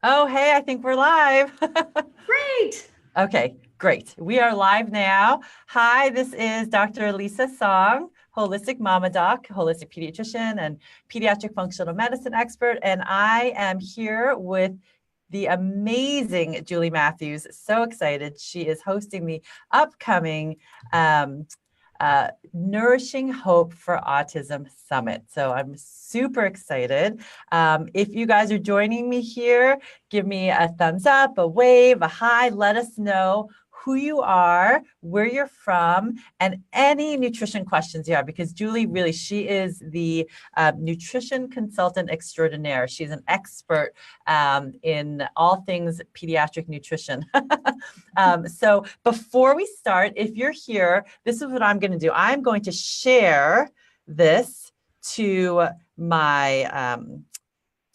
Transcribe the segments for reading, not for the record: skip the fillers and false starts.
Oh, hey, I think we're live. Great. Okay, great. We are live now. Hi, this is Dr. Lisa Song, holistic mama doc, holistic pediatrician, and pediatric functional medicine expert. And I am here with the amazing Julie Matthews. So excited. She is hosting the upcoming Nourishing Hope for Autism Summit. So I'm super excited. If you guys are joining me here, give me a thumbs up, a wave, a hi. Let us know who you are, where you're from, and any nutrition questions you have, because Julie really, she is the nutrition consultant extraordinaire. She's an expert in all things pediatric nutrition. So before we start, if you're here, this is what I'm going to do. I'm going to share this to my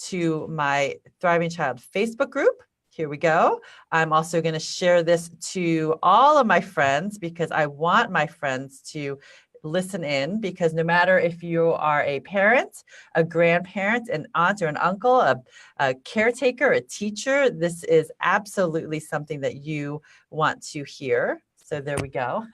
Thriving Child Facebook group. Here we go. I'm also going to share this to all of my friends because I want my friends to listen in, because no matter if you are a parent, a grandparent, an aunt or an uncle, a caretaker, a teacher, this is absolutely something that you want to hear. So there we go.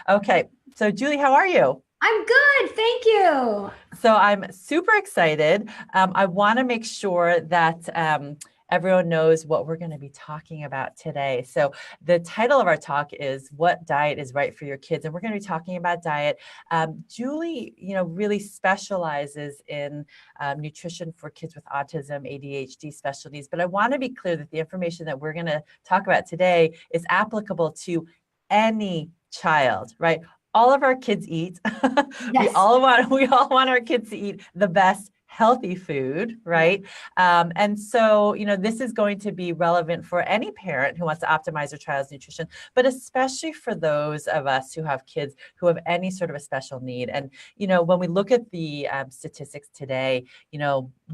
Okay. So Julie, how are you? I'm good. Thank you. So I'm super excited. I want to make sure that everyone knows what we're going to be talking about today. So the title of our talk is What Diet is Right for Your Kids? And we're going to be talking about diet. Julie, really specializes in nutrition for kids with autism, ADHD specialties. But I want to be clear that the information that we're going to talk about today is applicable to any child, right? All of our kids eat. Yes. We all want our kids to eat the best healthy food, right? And so, this is going to be relevant for any parent who wants to optimize their child's nutrition, but especially for those of us who have kids who have any sort of a special need. And, when we look at the statistics today,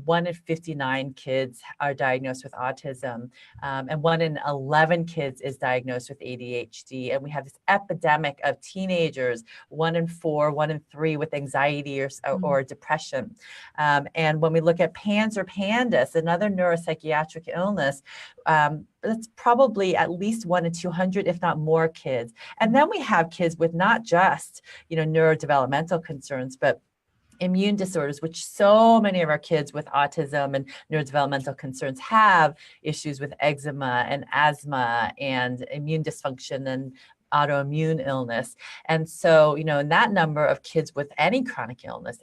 1 in 59 kids are diagnosed with autism, and 1 in 11 kids is diagnosed with ADHD. And we have this epidemic of teenagers, 1 in 4, 1 in 3 with anxiety or depression. And when we look at PANS or PANDAS, another neuropsychiatric illness, that's probably at least 1 in 200, if not more kids. And then we have kids with not just, neurodevelopmental concerns, but immune disorders, which so many of our kids with autism and neurodevelopmental concerns have issues with eczema and asthma and immune dysfunction and autoimmune illness. And so, in that number of kids with any chronic illness,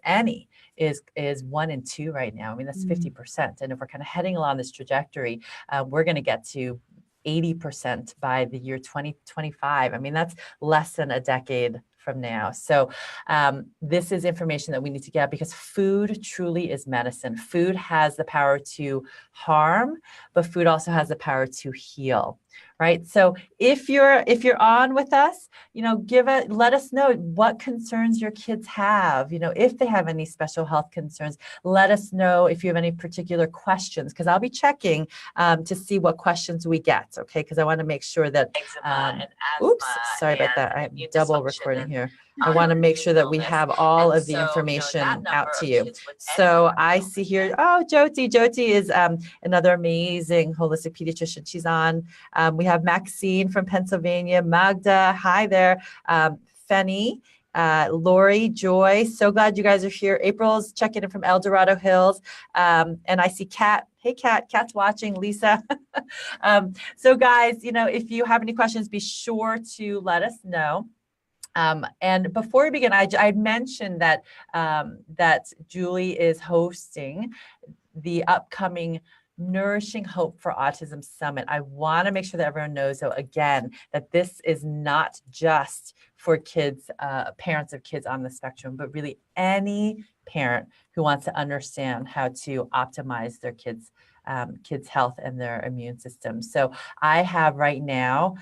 is 1 in 2 right now. I mean, that's 50%. And if we're kind of heading along this trajectory, we're going to get to 80% by the year 2025. I mean, that's less than a decade from now. So this is information that we need to get, because food truly is medicine. Food has the power to harm, but food also has the power to heal. Right. So if you're on with us, let us know what concerns your kids have. If they have any special health concerns, let us know if you have any particular questions, because I'll be checking to see what questions we get. Okay. Because I want to make sure that, oops, sorry about that. I'm double recording here. I want to make sure that we have all of the information out to you. So I see here, Jyoti. Jyoti is another amazing holistic pediatrician. She's on. We have Maxine from Pennsylvania, Magda, hi there, Fenny, Lori, Joy, so glad you guys are here. April's checking in from El Dorado Hills, and I see Kat. Hey, Kat's watching, Lisa. So guys, if you have any questions, be sure to let us know. And before we begin, I mentioned that Julie is hosting the upcoming Nourishing Hope for Autism Summit. I want to make sure that everyone knows, though, again, that this is not just for kids, parents of kids on the spectrum, but really any parent who wants to understand how to optimize their kids' health and their immune system. So I have right now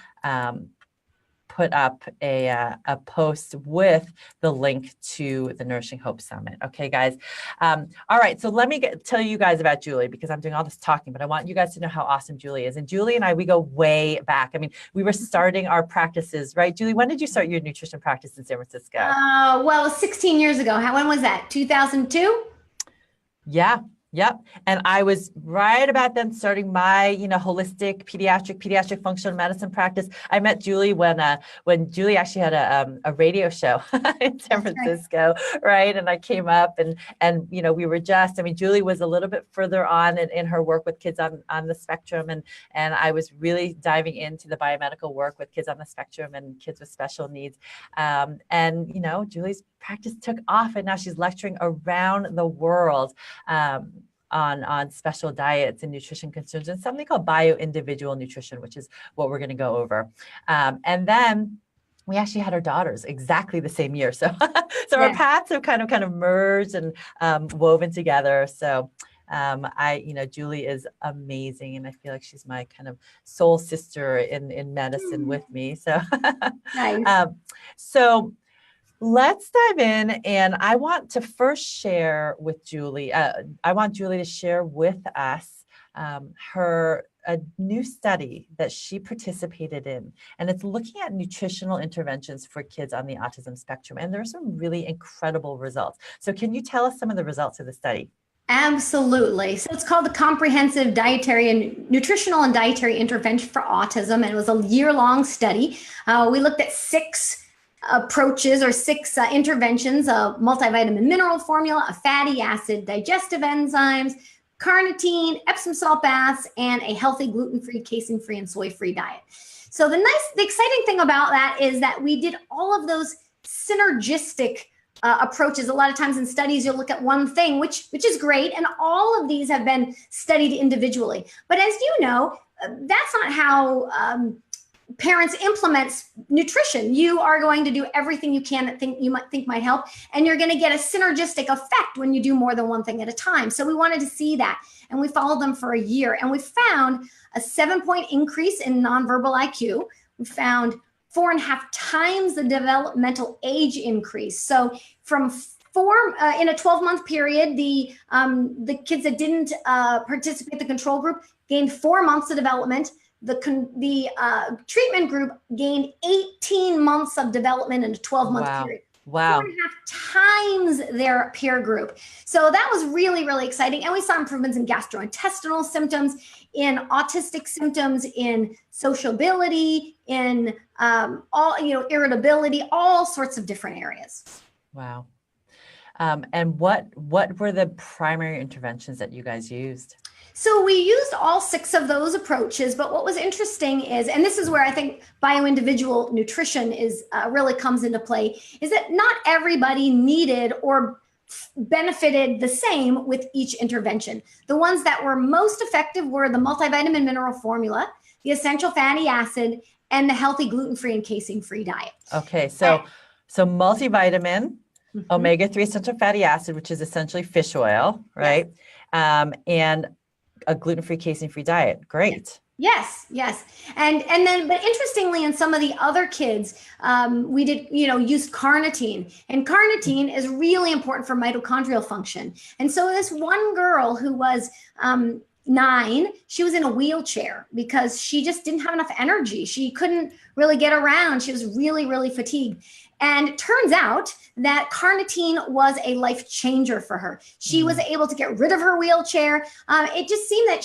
put up a post with the link to the Nourishing Hope Summit. Okay, guys. All right, so let me tell you guys about Julie, because I'm doing all this talking, but I want you guys to know how awesome Julie is. And Julie and I, we go way back. I mean, we were starting our practices, right? Julie, when did you start your nutrition practice in San Francisco? Well, 16 years ago. When was that? 2002? Yeah. Yep. And I was right about then starting my, holistic pediatric functional medicine practice. I met Julie when Julie actually had a radio show in San Francisco, right? And I came up and we were Julie was a little bit further on in her work with kids on the spectrum. And I was really diving into the biomedical work with kids on the spectrum and kids with special needs. Julie's practice took off, and now she's lecturing around the world on special diets and nutrition concerns, and something called bio-individual nutrition, which is what we're going to go over. And then we actually had our daughters exactly the same year. So our paths have kind of merged and woven together. So Julie is amazing, and I feel like she's my kind of soul sister in medicine with me. So, nice. So let's dive in, and I want to first share with Julie. I want Julie to share with us a new study that she participated in, and it's looking at nutritional interventions for kids on the autism spectrum. And there are some really incredible results. So can you tell us some of the results of the study? Absolutely. So it's called the Comprehensive Dietary and Nutritional and Dietary Intervention for Autism, and it was a year-long study. We looked at 6 approaches or 6 interventions: a multivitamin mineral formula, a fatty acid, digestive enzymes, carnitine, Epsom salt baths, and a healthy gluten-free, casein-free, and soy-free diet. So the exciting thing about that is that we did all of those synergistic approaches. A lot of times in studies, you'll look at one thing, which is great, and all of these have been studied individually. But as you know, that's not how parents implement nutrition. You are going to do everything you can that you might think might help, and you're going to get a synergistic effect when you do more than one thing at a time. So we wanted to see that, and we followed them for a year, and we found a 7-point increase in nonverbal IQ. We found 4.5 times the developmental age increase. So from in a 12-month period, the kids that didn't participate in the control group gained 4 months of development. The treatment group gained 18 months of development in a 12-month period. Wow. 4.5 times their peer group. So that was really, really exciting. And we saw improvements in gastrointestinal symptoms, in autistic symptoms, in sociability, in irritability, all sorts of different areas. Wow. And what were the primary interventions that you guys used? So we used all 6 of those approaches, but what was interesting is, and this is where I think bio-individual nutrition really comes into play, is that not everybody needed or benefited the same with each intervention. The ones that were most effective were the multivitamin mineral formula, the essential fatty acid, and the healthy gluten-free and casein-free diet. Okay, so multivitamin, omega-3 essential fatty acid, which is essentially fish oil, right? Yes. And a gluten-free, casein-free diet. Great. Yes. And then, but interestingly, in some of the other kids, we did, used carnitine, and carnitine is really important for mitochondrial function. And so this one girl who was 9, she was in a wheelchair because she just didn't have enough energy. She couldn't really get around. She was really, really fatigued. And it turns out that carnitine was a life changer for her. She was able to get rid of her wheelchair. It just seemed that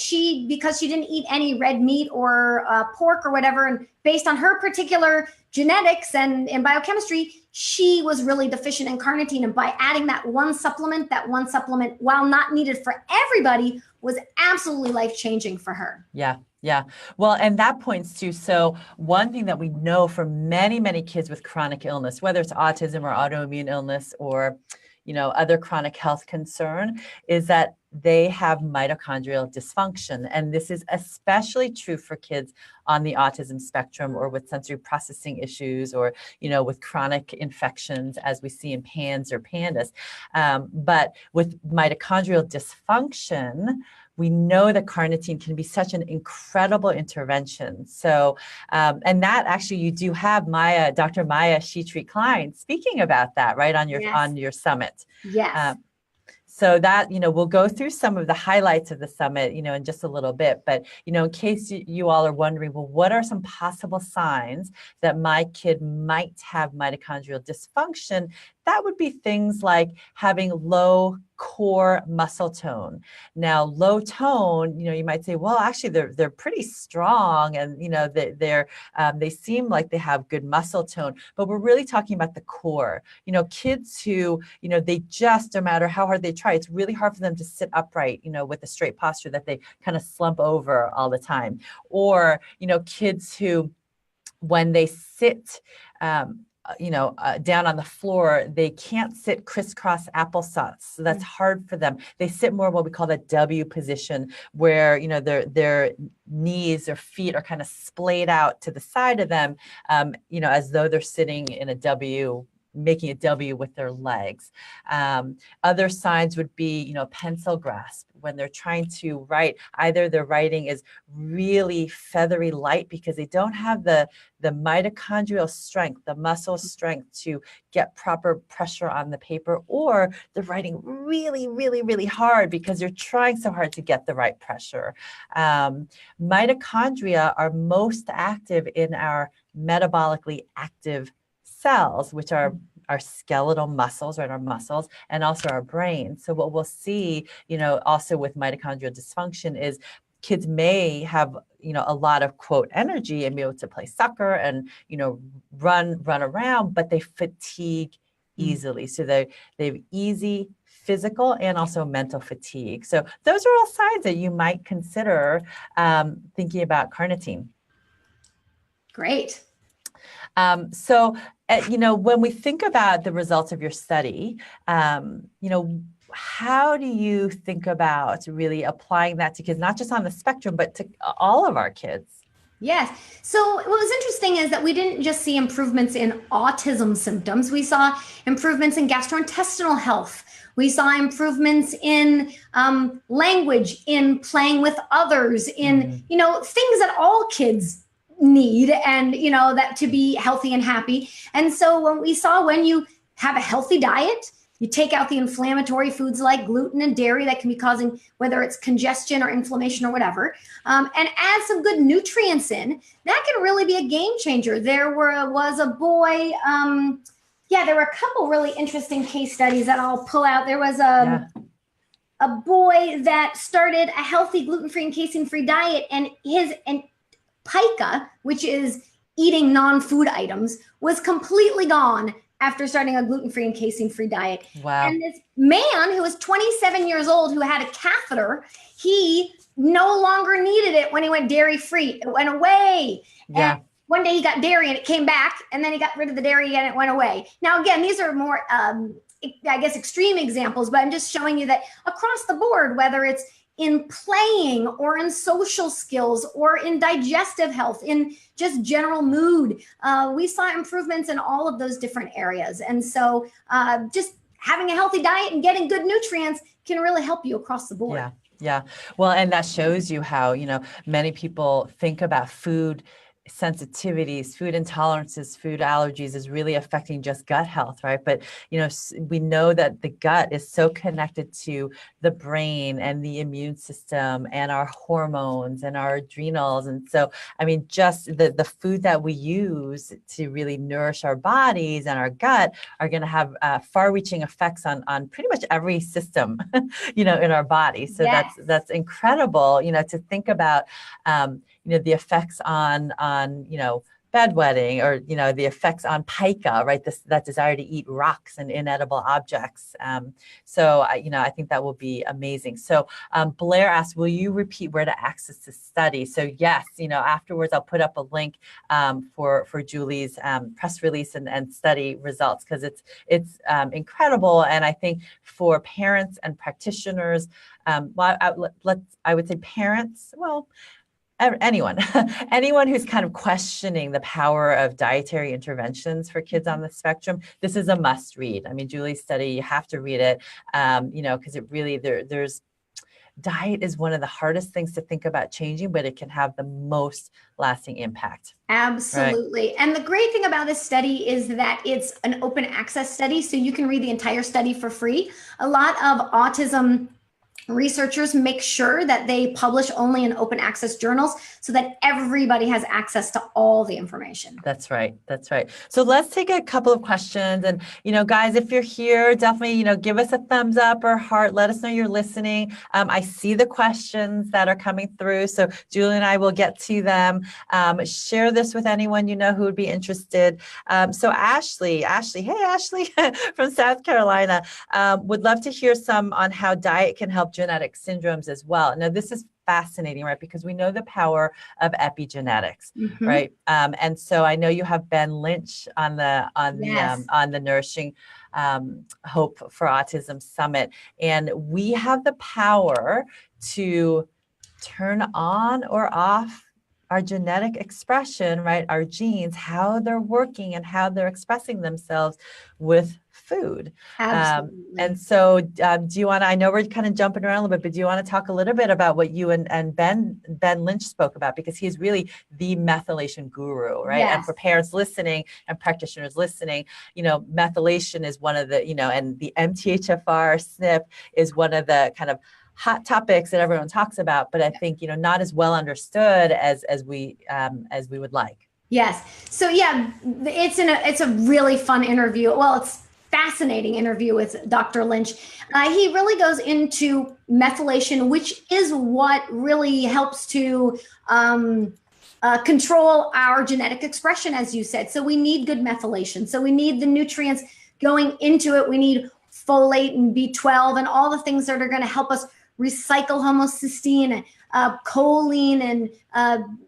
because she didn't eat any red meat or pork or whatever, and based on her particular genetics and biochemistry, she was really deficient in carnitine. And by adding that one supplement, while not needed for everybody, was absolutely life-changing for her. Yeah. Well, and that points to, so one thing that we know from many, many kids with chronic illness, whether it's autism or autoimmune illness or, other chronic health concern, is that they have mitochondrial dysfunction. And this is especially true for kids on the autism spectrum or with sensory processing issues or, with chronic infections, as we see in PANS or PANDAS. But with mitochondrial dysfunction, we know that carnitine can be such an incredible intervention. So, and that actually, you do have Dr. Maya Sheetry-Klein speaking about that, right, on your summit. Yes. So that, we'll go through some of the highlights of the summit, in just a little bit. But, in case you all are wondering, well, what are some possible signs that my kid might have mitochondrial dysfunction? That would be things like having low core muscle tone. Now, low tone, you might say, well, actually, they're pretty strong, and they seem like they have good muscle tone. But we're really talking about the core. Kids who they just, no matter how hard they try, it's really hard for them to sit upright, with a straight posture, that they kind of slump over all the time. Or kids who, when they sit down on the floor, they can't sit crisscross applesauce. So that's hard for them. They sit more what we call the W position, where their knees or feet are kind of splayed out to the side of them, as though they're sitting in a W, making a W with their legs. Other signs would be, pencil grasp. When they're trying to write, either their writing is really feathery light because they don't have the mitochondrial strength, the muscle strength to get proper pressure on the paper, or they're writing really, really, really hard because they're trying so hard to get the right pressure. Mitochondria are most active in our metabolically active cells, which are our skeletal muscles, right? Our muscles, and also our brain. So what we'll see, also with mitochondrial dysfunction is kids may have, a lot of quote energy and be able to play soccer and, run around, but they fatigue easily. So they have easy physical and also mental fatigue. So those are all signs that you might consider thinking about carnitine. Great. When we think about the results of your study, how do you think about really applying that to kids, not just on the spectrum, but to all of our kids? Yes. So what was interesting is that we didn't just see improvements in autism symptoms. We saw improvements in gastrointestinal health. We saw improvements in language, in playing with others, in, things that all kids need, and that to be healthy and happy. And so when you have a healthy diet, you take out the inflammatory foods like gluten and dairy that can be causing, whether it's congestion or inflammation or whatever, and add some good nutrients in, that can really be a game changer. There was a boy, there were a couple really interesting case studies that I'll pull out. There was a boy that started a healthy gluten-free and casein-free diet, and pica, which is eating non-food items, was completely gone after starting a gluten-free and casein-free diet. Wow. And this man who was 27 years old, who had a catheter, he no longer needed it when he went dairy-free. It went away. Yeah. And one day he got dairy and it came back, and then he got rid of the dairy and it went away. Now, again, these are more, extreme examples, but I'm just showing you that across the board, whether it's in playing or in social skills or in digestive health, in just general mood, we saw improvements in all of those different areas. And so just having a healthy diet and getting good nutrients can really help you across the board. Yeah. Well, and that shows you how, many people think about food sensitivities, food intolerances, food allergies is really affecting just gut health, right? But, we know that the gut is so connected to the brain and the immune system and our hormones and our adrenals. And so, just the food that we use to really nourish our bodies and our gut are going to have far-reaching effects on pretty much every system, in our body. So Yes. that's incredible, to think about, the effects on bedwetting, or, the effects on pica, right? That desire to eat rocks and inedible objects. So I think that will be amazing. So Blair asked, will you repeat where to access this study? So yes, afterwards I'll put up a link for Julie's press release and study results, because it's incredible. And I think for parents and practitioners, I would say parents, anyone who's kind of questioning the power of dietary interventions for kids on the spectrum, this is a must read. Julie's study, you have to read it, because it really, there's diet is one of the hardest things to think about changing, but it can have the most lasting impact. Absolutely. Right? And the great thing about this study is that it's an open access study, so you can read the entire study for free. A lot of autism researchers make sure that they publish only in open access journals so that everybody has access to all the information. That's right. That's right. So let's take a couple of questions. And, guys, if you're here, definitely, give us a thumbs up or heart. Let us know you're listening. I see the questions that are coming through. So Julie and I will get to them. Share this with anyone you know who would be interested. So Ashley, hey, Ashley from South Carolina, would love to hear some on how diet can help genetic syndromes as well. Now, this is fascinating, right? Because we know the power of epigenetics, right? And so I know you have Ben Lynch on the Nourishing Hope for Autism Summit, and we have the power to turn on or off our genetic expression, right? Our genes, how they're working and how they're expressing themselves with food. Absolutely. And so do you want to, I know we're kind of jumping around a little bit, but do you want to talk a little bit about what you and Ben Lynch spoke about? Because he's really the methylation guru, right? Yes. And for parents listening and practitioners listening, methylation is one of the, and the MTHFR SNP is one of the kind of hot topics that everyone talks about, but I think, not as well understood as we would like. Yes. So yeah, it's a really fun interview. Well, it's fascinating interview with Dr. Lynch. He really goes into methylation, which is what really helps to control our genetic expression, as you said. So we need good methylation. So we need the nutrients going into it. We need folate and B12 and all the things that are going to help us recycle homocysteine, choline, and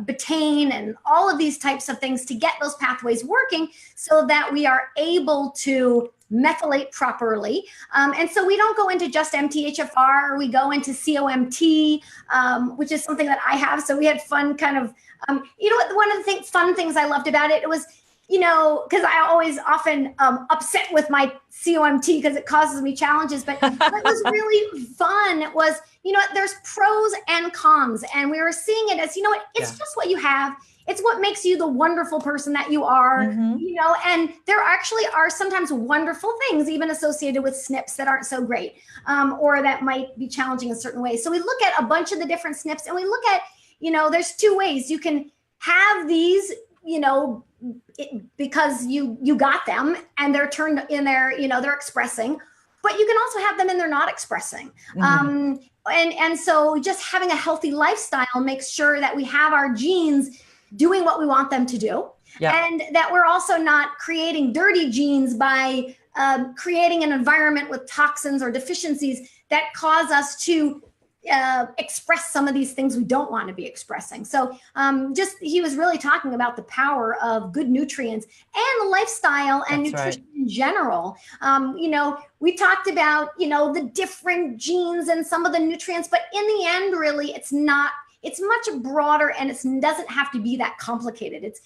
betaine, and all of these types of things to get those pathways working so that we are able to methylate properly. And so we don't go into just MTHFR, we go into COMT, which is something that I have. So we had fun kind of, one of the fun things I loved about it, was, because I always often upset with my COMT because it causes me challenges, but what was really fun was, there's pros and cons, and we were seeing it as, it's just what you have. It's what makes you the wonderful person that you are, and there actually are sometimes wonderful things even associated with SNPs that aren't so great, or that might be challenging in certain ways. So we look at a bunch of the different SNPs, and we look at, there's two ways you can have these, because you got them and they're turned in there, they're expressing, but you can also have them and they're not expressing. And so just having a healthy lifestyle makes sure that we have our genes doing what we want them to do. And that we're also not creating dirty genes by creating an environment with toxins or deficiencies that cause us to express some of these things we don't want to be expressing. So he was really talking about the power of good nutrients and the lifestyle and nutrition in general. We talked about, the different genes and some of the nutrients, but in the end, really, it's much broader, and it doesn't have to be that complicated. It's,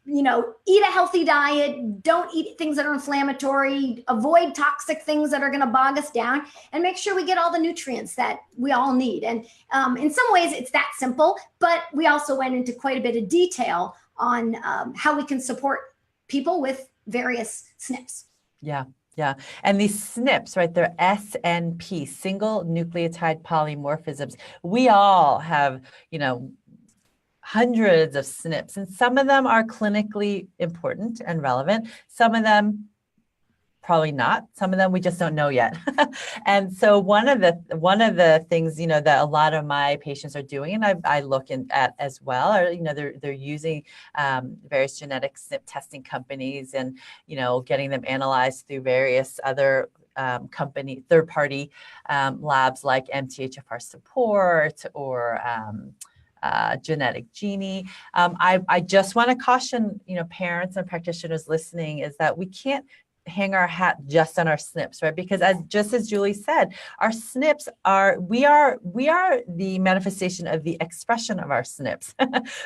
eat a healthy diet, don't eat things that are inflammatory, avoid toxic things that are going to bog us down, and make sure we get all the nutrients that we all need. And in some ways it's that simple, but we also went into quite a bit of detail on how we can support people with various SNPs. Yeah. And these SNPs, right, they're SNP, single nucleotide polymorphisms. We all have, hundreds of SNPs, and some of them are clinically important and relevant. Some of them probably not. Some of them we just don't know yet. And so one of the things, that a lot of my patients are doing, and I look at as well, are, they're using various genetic SNP testing companies and, getting them analyzed through various other third-party labs like MTHFR Support or Genetic Genie. I just want to caution, parents and practitioners listening, is that we can't hang our hat just on our SNPs, right? Because just as Julie said, our SNPs we are the manifestation of the expression of our SNPs.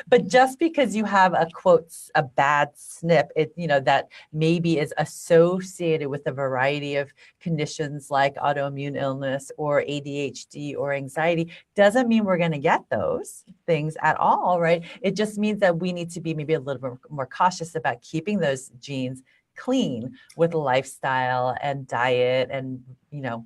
But just because you have a bad SNP, that maybe is associated with a variety of conditions like autoimmune illness or ADHD or anxiety, doesn't mean we're going to get those things at all, right? It just means that we need to be maybe a little bit more cautious about keeping those genes clean with lifestyle and diet and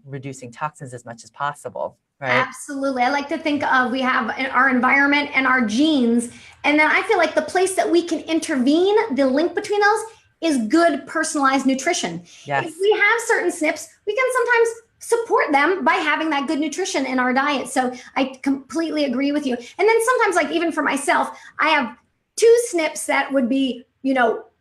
reducing toxins as much as possible. Right. Absolutely. I like to think of we have our environment and our genes. And then I feel like the place that we can intervene, the link between those is good personalized nutrition. Yes. If we have certain SNPs, we can sometimes support them by having that good nutrition in our diet. So I completely agree with you. And then sometimes, like even for myself, I have 2 SNPs that would be,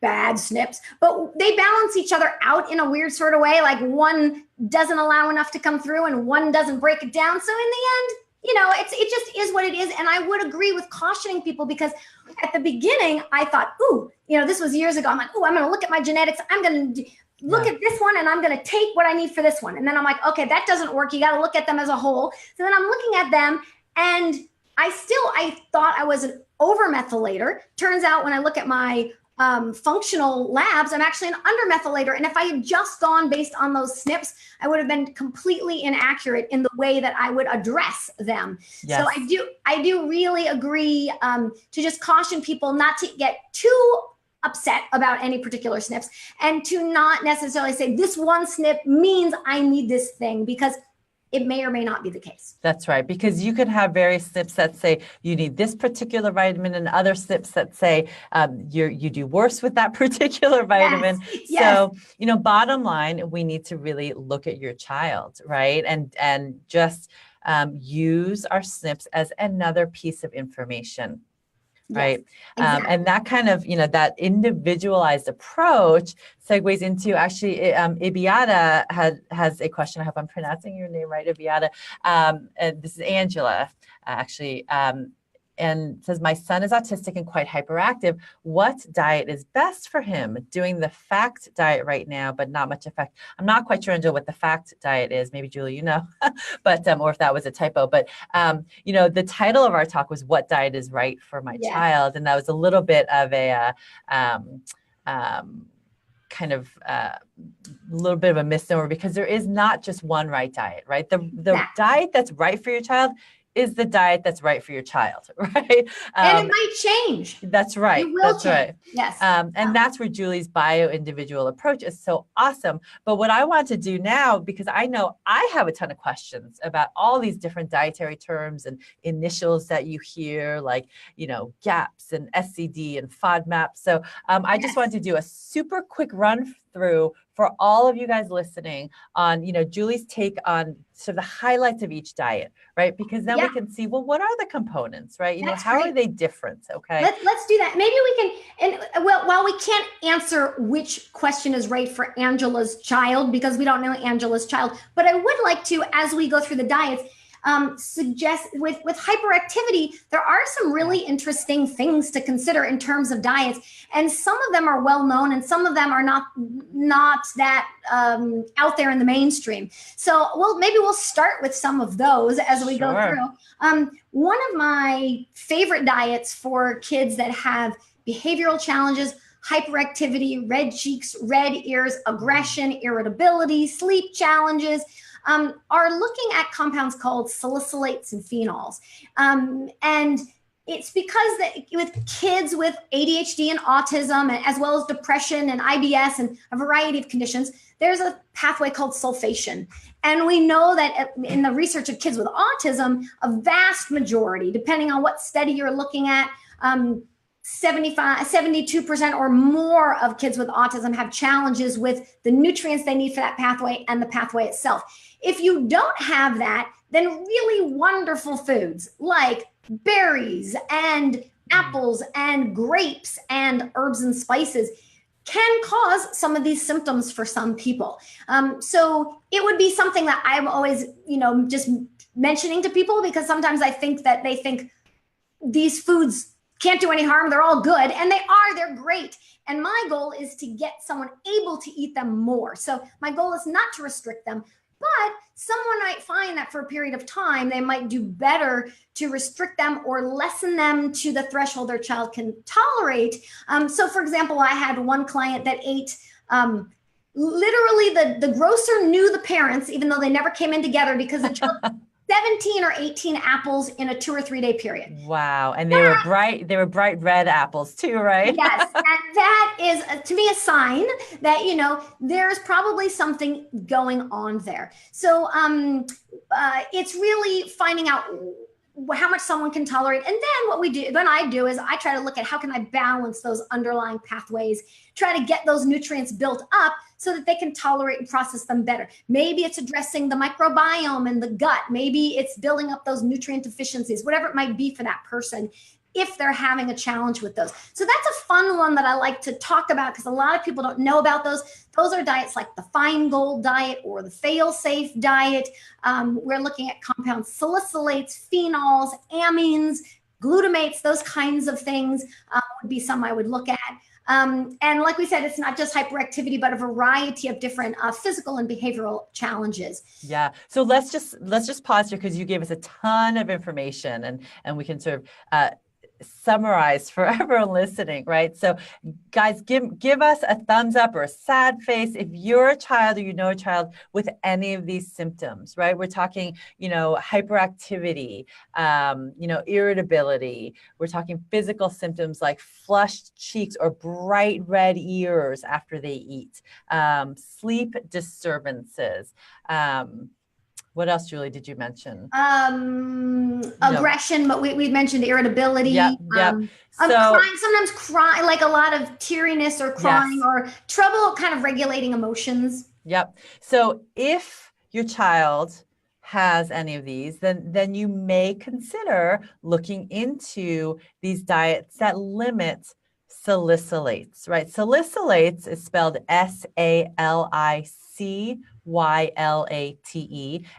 bad SNPs, but they balance each other out in a weird sort of way. Like one doesn't allow enough to come through and one doesn't break it down. So in the end, it just is what it is. And I would agree with cautioning people, because at the beginning I thought, this was years ago. I'm like, I'm going to look at my genetics. I'm going to look at this one and I'm going to take what I need for this one. And then I'm like, okay, that doesn't work. You got to look at them as a whole. So then I'm looking at them and I thought I was an over methylator. Turns out when I look at my functional labs, I'm actually an undermethylator. And if I had just gone based on those SNPs, I would have been completely inaccurate in the way that I would address them. Yes. So I do really agree to just caution people not to get too upset about any particular SNPs and to not necessarily say this one SNP means I need this thing, because it may or may not be the case. That's right. Because you could have various SNPs that say you need this particular vitamin and other SNPs that say you do worse with that particular vitamin. Yes. So, bottom line, we need to really look at your child, right? And just use our SNPs as another piece of information. Right. Yes, exactly. And that kind of, that individualized approach segues into actually, Ibiata has a question. I hope I'm pronouncing your name right, Ibiata. And this is Angela, actually. And says, my son is autistic and quite hyperactive. What diet is best for him? Doing the FACT diet right now, but not much effect. I'm not quite sure, Angela, what the FACT diet is. Maybe Julie, but or if that was a typo. But the title of our talk was "What Diet is Right for My Child," and that was a little bit of a little bit of a misnomer, because there is not just one right diet, right? The diet that's right for your child is the diet that's right for your child, right? And it might change. That's right. It will change. Right. Yes. And that's where Julie's bio-individual approach is so awesome. But what I want to do now, because I know I have a ton of questions about all these different dietary terms and initials that you hear, like, GAPS and SCD and FODMAPS. So I just want to do a super quick run through for all of you guys listening on, Julie's take on sort of the highlights of each diet, right? Because then we can see, well, what are the components, right? How are they different? Okay. Let's do that. Maybe we can, and while we can't answer which question is right for Angela's child, because we don't know Angela's child, but I would like to, as we go through the diets, suggest with hyperactivity, there are some really interesting things to consider in terms of diets. And some of them are well known and some of them are not that out there in the mainstream. So maybe we'll start with some of those as we go through. One of my favorite diets for kids that have behavioral challenges, hyperactivity, red cheeks, red ears, aggression, irritability, sleep challenges, are looking at compounds called salicylates and phenols. And it's because that with kids with ADHD and autism, as well as depression and IBS and a variety of conditions, there's a pathway called sulfation. And we know that in the research of kids with autism, a vast majority, depending on what study you're looking at, 72% or more of kids with autism have challenges with the nutrients they need for that pathway and the pathway itself. If you don't have that, then really wonderful foods like berries and apples and grapes and herbs and spices can cause some of these symptoms for some people. So it would be something that I'm always, just mentioning to people, because sometimes I think that they think these foods can't do any harm. They're all good. And they're great. And my goal is to get someone able to eat them more. So my goal is not to restrict them, but someone might find that for a period of time, they might do better to restrict them or lessen them to the threshold their child can tolerate. So for example, I had one client that ate literally the grocer knew the parents, even though they never came in together, because the child 17 or 18 apples in a 2 or 3 day period. Wow. And they were bright red apples too, right? Yes. And that is to me a sign that, there's probably something going on there. So it's really finding out how much someone can tolerate. And then what I do is I try to look at how can I balance those underlying pathways, try to get those nutrients built up so that they can tolerate and process them better. Maybe it's addressing the microbiome and the gut. Maybe it's building up those nutrient deficiencies, whatever it might be for that person, if they're having a challenge with those. So that's a fun one that I like to talk about because a lot of people don't know about those. Those are diets like the Feingold diet or the Failsafe diet. We're looking at compounds, salicylates, phenols, amines, glutamates, those kinds of things would be some I would look at. And like we said, it's not just hyperactivity, but a variety of different physical and behavioral challenges. Yeah. So let's just pause here because you gave us a ton of information and we can sort of summarize for everyone listening, right? So guys, give us a thumbs up or a sad face if you're a child or a child with any of these symptoms, right? We're talking, hyperactivity, irritability. We're talking physical symptoms like flushed cheeks or bright red ears after they eat, sleep disturbances. What else, Julie, did you mention? Aggression, but we mentioned irritability. Yep. Sometimes crying, like a lot of teariness or crying or trouble kind of regulating emotions. Yep. So if your child has any of these, then you may consider looking into these diets that limit salicylates, right? Salicylates is spelled SALICYLATE,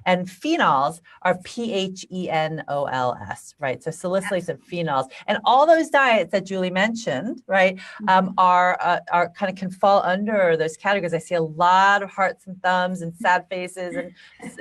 and phenols are PHENOLS, right? So salicylates and phenols, and all those diets that Julie mentioned, right, are kind of can fall under those categories. I see a lot of hearts and thumbs and sad faces and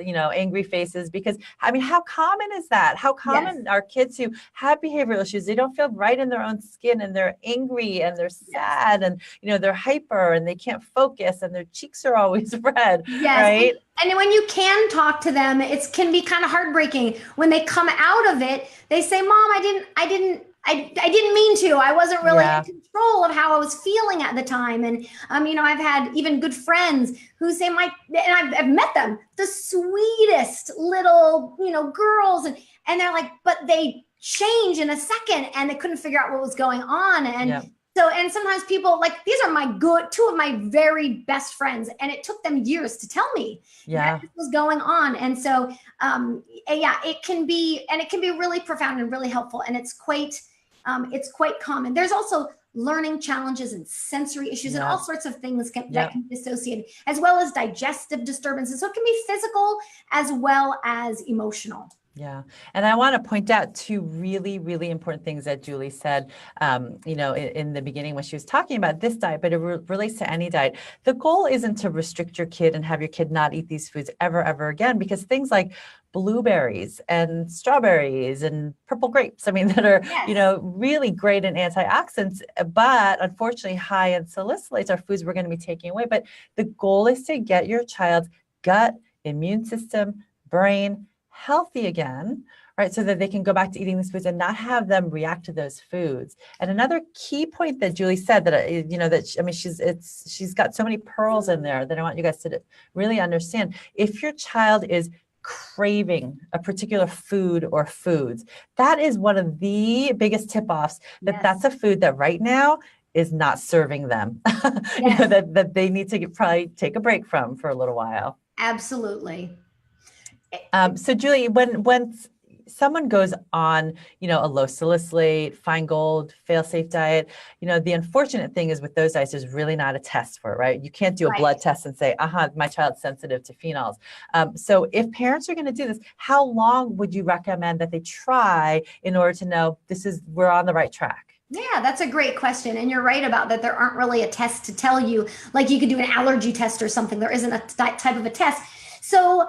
angry faces because how common is that? How common are kids who have behavioral issues? They don't feel right in their own skin and they're angry and they're sad and they're hyper and they can't focus and their cheeks are always red. Yes. Right. And when you can talk to them, it can be kind of heartbreaking when they come out of it. They say, "Mom, I didn't mean to. I wasn't really in control of how I was feeling at the time." And I've had even good friends who say and I've met them, the sweetest little girls, and they're like, but they change in a second, and they couldn't figure out what was going on, and. So, and sometimes people these are two of my very best friends, and it took them years to tell me that this was going on. And so, it can be really profound and really helpful. And it's quite common. There's also learning challenges and sensory issues and all sorts of things that can be associated, as well as digestive disturbances. So it can be physical as well as emotional. Yeah. And I want to point out two really, really important things that Julie said, in the beginning when she was talking about this diet, but it relates to any diet. The goal isn't to restrict your kid and have your kid not eat these foods ever again, because things like blueberries and strawberries and purple grapes, that are, really great in antioxidants, but unfortunately high in salicylates are foods we're going to be taking away. But the goal is to get your child's gut, immune system, brain, healthy again, right? So that they can go back to eating these foods and not have them react to those foods. And another key point that Julie said she's got so many pearls in there that I want you guys to really understand. If your child is craving a particular food or foods, that is one of the biggest tip-offs that's a food that right now is not serving them, that they need to probably take a break from for a little while. Absolutely. So Julie, when someone goes on, a low salicylate, Feingold, Failsafe diet, the unfortunate thing is with those diets, there's really not a test for it, right? You can't do a blood test and say, my child's sensitive to phenols. So if parents are going to do this, how long would you recommend that they try in order to know we're on the right track? Yeah, that's a great question. And you're right about that. There aren't really a test to tell you, like you could do an allergy test or something. There isn't a type of a test. So,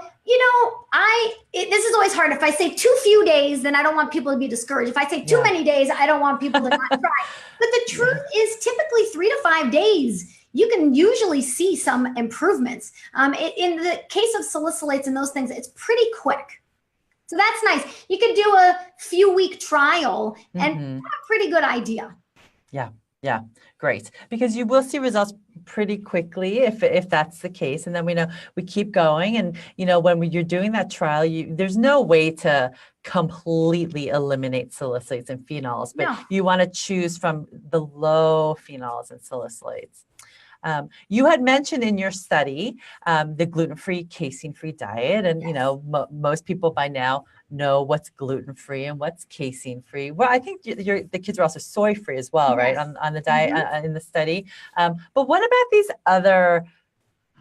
this is always hard. If I say too few days, then I don't want people to be discouraged. If I say too many days, I don't want people to not try. But the truth is typically 3 to 5 days, you can usually see some improvements. In the case of salicylates and those things, it's pretty quick. So that's nice. You could do a few week trial and Mhm. have a pretty good idea. Yeah, yeah, great. Because you will see results pretty quickly if that's the case. And then we keep going. And when you're doing that trial, there's no way to completely eliminate salicylates and phenols, but No. you want to choose from the low phenols and salicylates. You had mentioned in your study the gluten-free, casein-free diet, and most people by now know what's gluten-free and what's casein-free. Well, I think the kids are also soy-free as well, right? On the diet in the study. But what about these other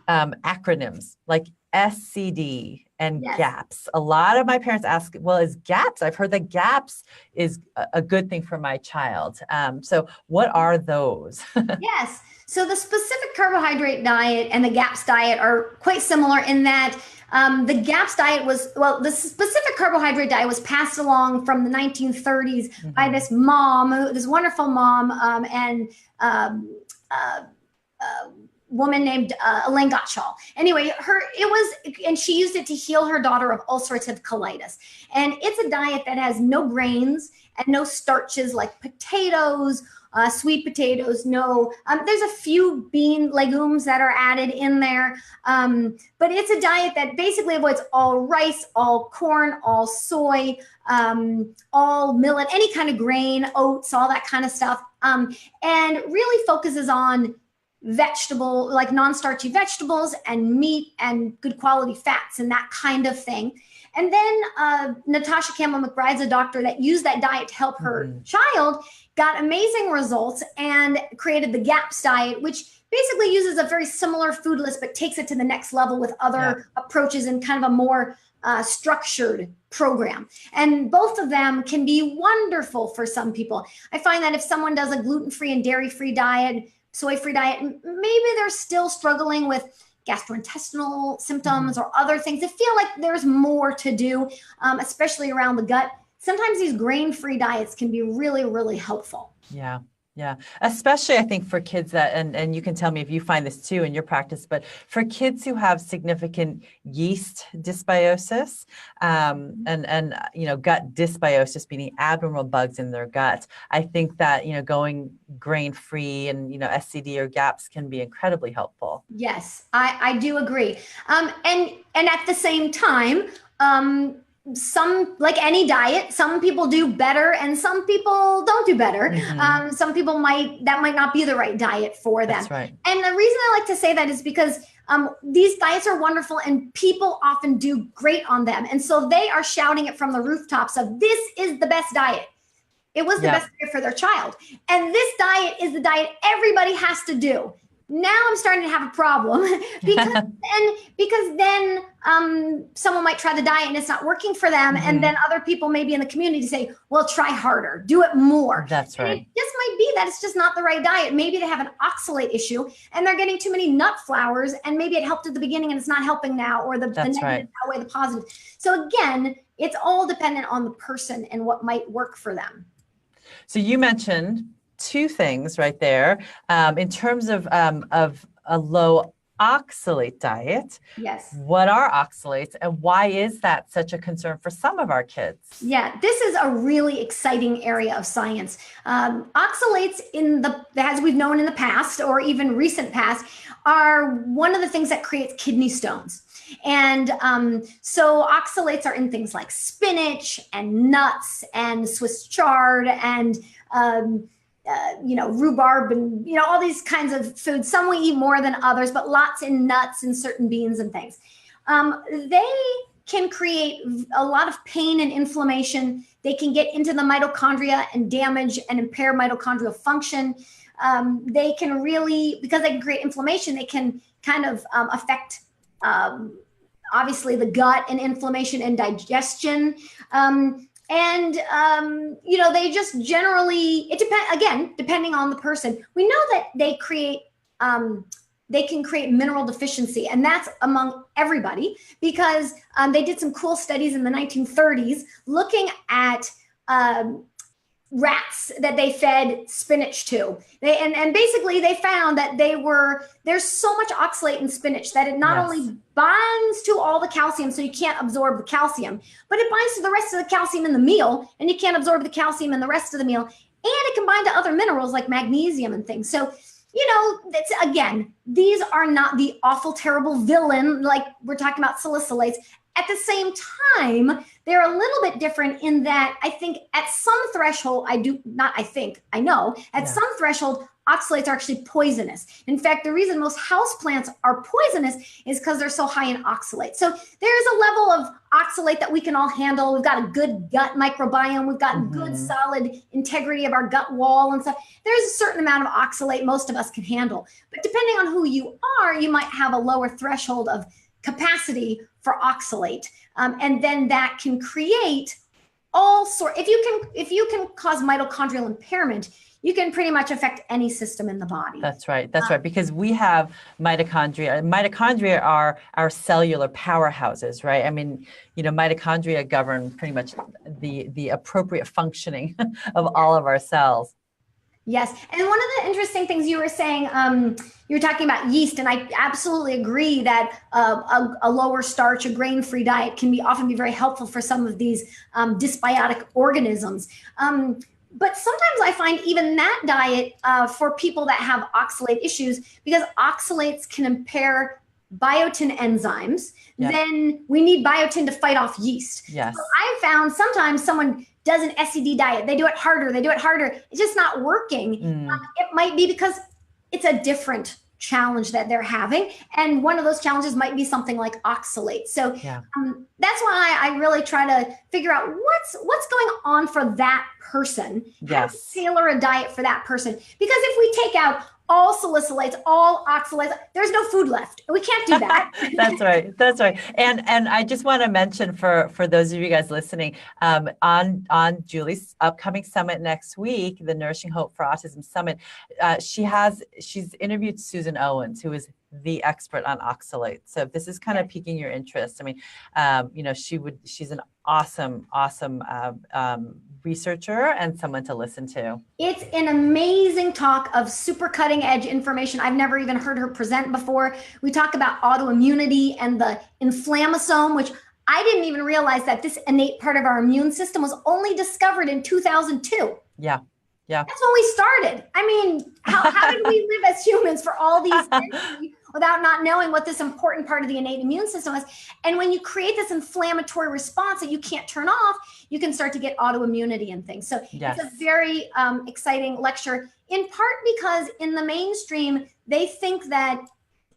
acronyms like SCD and GAPS? A lot of my parents ask, well, is GAPS? I've heard that GAPS is a good thing for my child. So what are those? Yes. So the specific carbohydrate diet and the GAPS diet are quite similar in that the GAPS diet the specific carbohydrate diet was passed along from the 1930s by this wonderful mom, and woman named Elaine Gottschall. Anyway, and she used it to heal her daughter of ulcerative colitis. And it's a diet that has no grains and no starches like potatoes, sweet potatoes, there's a few legumes that are added in there. But it's a diet that basically avoids all rice, all corn, all soy, all millet, any kind of grain, oats, all that kind of stuff. And really focuses on like non-starchy vegetables and meat and good quality fats and that kind of thing. And then Natasha Campbell McBride's a doctor that used that diet to help her child, got amazing results, and created the GAPS diet, which basically uses a very similar food list, but takes it to the next level with other approaches and kind of a more structured program. And both of them can be wonderful for some people. I find that if someone does a gluten-free and dairy-free diet, soy-free diet, maybe they're still struggling with gastrointestinal symptoms or other things. They feel like there's more to do, especially around the gut. Sometimes these grain-free diets can be really, really helpful. Yeah. Yeah, especially I think for kids that, and you can tell me if you find this too in your practice, but for kids who have significant yeast dysbiosis and gut dysbiosis, meaning abnormal bugs in their gut, I think that going grain-free and SCD or GAPS can be incredibly helpful. Yes, I do agree. And at the same time, some, like any diet, some people do better and some people don't do better. Some people that might not be the right diet for them. That's right. And the reason I like to say that is because these diets are wonderful and people often do great on them. And so they are shouting it from the rooftops of, this is the best diet. It was the best diet for their child. And this diet is the diet everybody has to do. Now I'm starting to have a problem because then someone might try the diet and it's not working for them. And then other people maybe in the community say, well, try harder, do it more. That's right. And it just might be that it's just not the right diet. Maybe they have an oxalate issue and they're getting too many nut flours, and maybe it helped at the beginning and it's not helping now, or the negative outweigh the positive. So again, it's all dependent on the person and what might work for them. So you mentioned two things right there in terms of a low oxalate diet. Yes. What are oxalates and why is that such a concern for some of our kids? Yeah, this is a really exciting area of science. Oxalates as we've known in the past or even recent past, are one of the things that creates kidney stones. And so oxalates are in things like spinach and nuts and Swiss chard and rhubarb and, all these kinds of foods. Some we eat more than others, but lots in nuts and certain beans and things. They can create a lot of pain and inflammation. They can get into the mitochondria and damage and impair mitochondrial function. They can really, because they can create inflammation, they can kind of affect obviously the gut and inflammation and digestion. They just generally, it depends, again, depending on the person. We know that they can create mineral deficiency, and that's among everybody because they did some cool studies in the 1930s looking at rats that they fed spinach to. And basically they found that there's so much oxalate in spinach that it not only binds to all the calcium, so you can't absorb the calcium, but it binds to the rest of the calcium in the meal, and you can't absorb the calcium in the rest of the meal. And it can bind to other minerals like magnesium and things. So, again, these are not the awful, terrible villain, like we're talking about salicylates. At the same time, they're a little bit different in that I think at some threshold, I know, at some threshold, oxalates are actually poisonous. In fact, the reason most houseplants are poisonous is because they're so high in oxalate. So there's a level of oxalate that we can all handle. We've got a good gut microbiome. We've got good solid integrity of our gut wall and stuff. There's a certain amount of oxalate most of us can handle. But depending on who you are, you might have a lower threshold of capacity for oxalate. And then that can create all sorts, if you can cause mitochondrial impairment, you can pretty much affect any system in the body. That's right. That's right. Because we have mitochondria. Mitochondria are our cellular powerhouses, right? I mean, mitochondria govern pretty much the appropriate functioning of all of our cells. Yes. And one of the interesting things you were saying, you were talking about yeast, and I absolutely agree that a lower starch, a grain-free diet can often be very helpful for some of these dysbiotic organisms. But sometimes I find even that diet for people that have oxalate issues, because oxalates can impair biotin enzymes, then we need biotin to fight off yeast. Yes. So I found sometimes someone does an SED diet, they do it harder. It's just not working. It might be because it's a different challenge that they're having. And one of those challenges might be something like oxalate. So that's why I really try to figure out what's going on for that person. Yes. How to tailor a diet for that person. Because if we take out all salicylates, all oxalates, there's no food left. We can't do that. That's right. That's right. And I just want to mention for those of you guys listening, on Julie's upcoming summit next week, the Nourishing Hope for Autism Summit, she's interviewed Susan Owens, who is the expert on oxalate. So if this is kind of piquing your interest, I mean, she's an awesome researcher and someone to listen to. It's an amazing talk of super cutting edge information. I've never even heard her present before. We talk about autoimmunity and the inflammasome, which I didn't even realize that this innate part of our immune system was only discovered in 2002. Yeah. That's when we started. I mean, how did we live as humans for all these centuries without not knowing what this important part of the innate immune system is? And when you create this inflammatory response that you can't turn off, you can start to get autoimmunity and things. So It's a very exciting lecture, in part because in the mainstream, they think that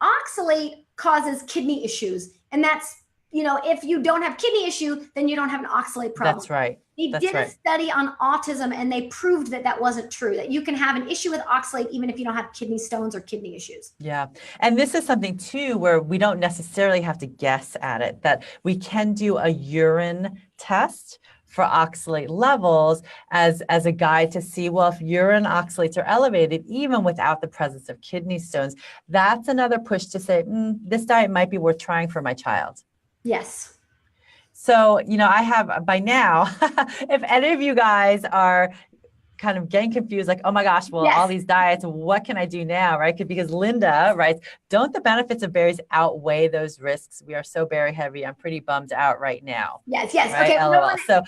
oxalate causes kidney issues. And that's, if you don't have kidney issue, then you don't have an oxalate problem. That's right. They did a study on autism, and they proved that wasn't true, that you can have an issue with oxalate even if you don't have kidney stones or kidney issues. Yeah. And this is something too, where we don't necessarily have to guess at it, that we can do a urine test for oxalate levels as a guide to see, well, if urine oxalates are elevated, even without the presence of kidney stones, that's another push to say, this diet might be worth trying for my child. Yes. So, I have by now, if any of you guys are kind of getting confused, like, oh my gosh, well, all these diets, what can I do now, right? Because Linda writes, don't the benefits of berries outweigh those risks? We are so berry heavy. I'm pretty bummed out right now. Yes. Right? Okay. LOL. So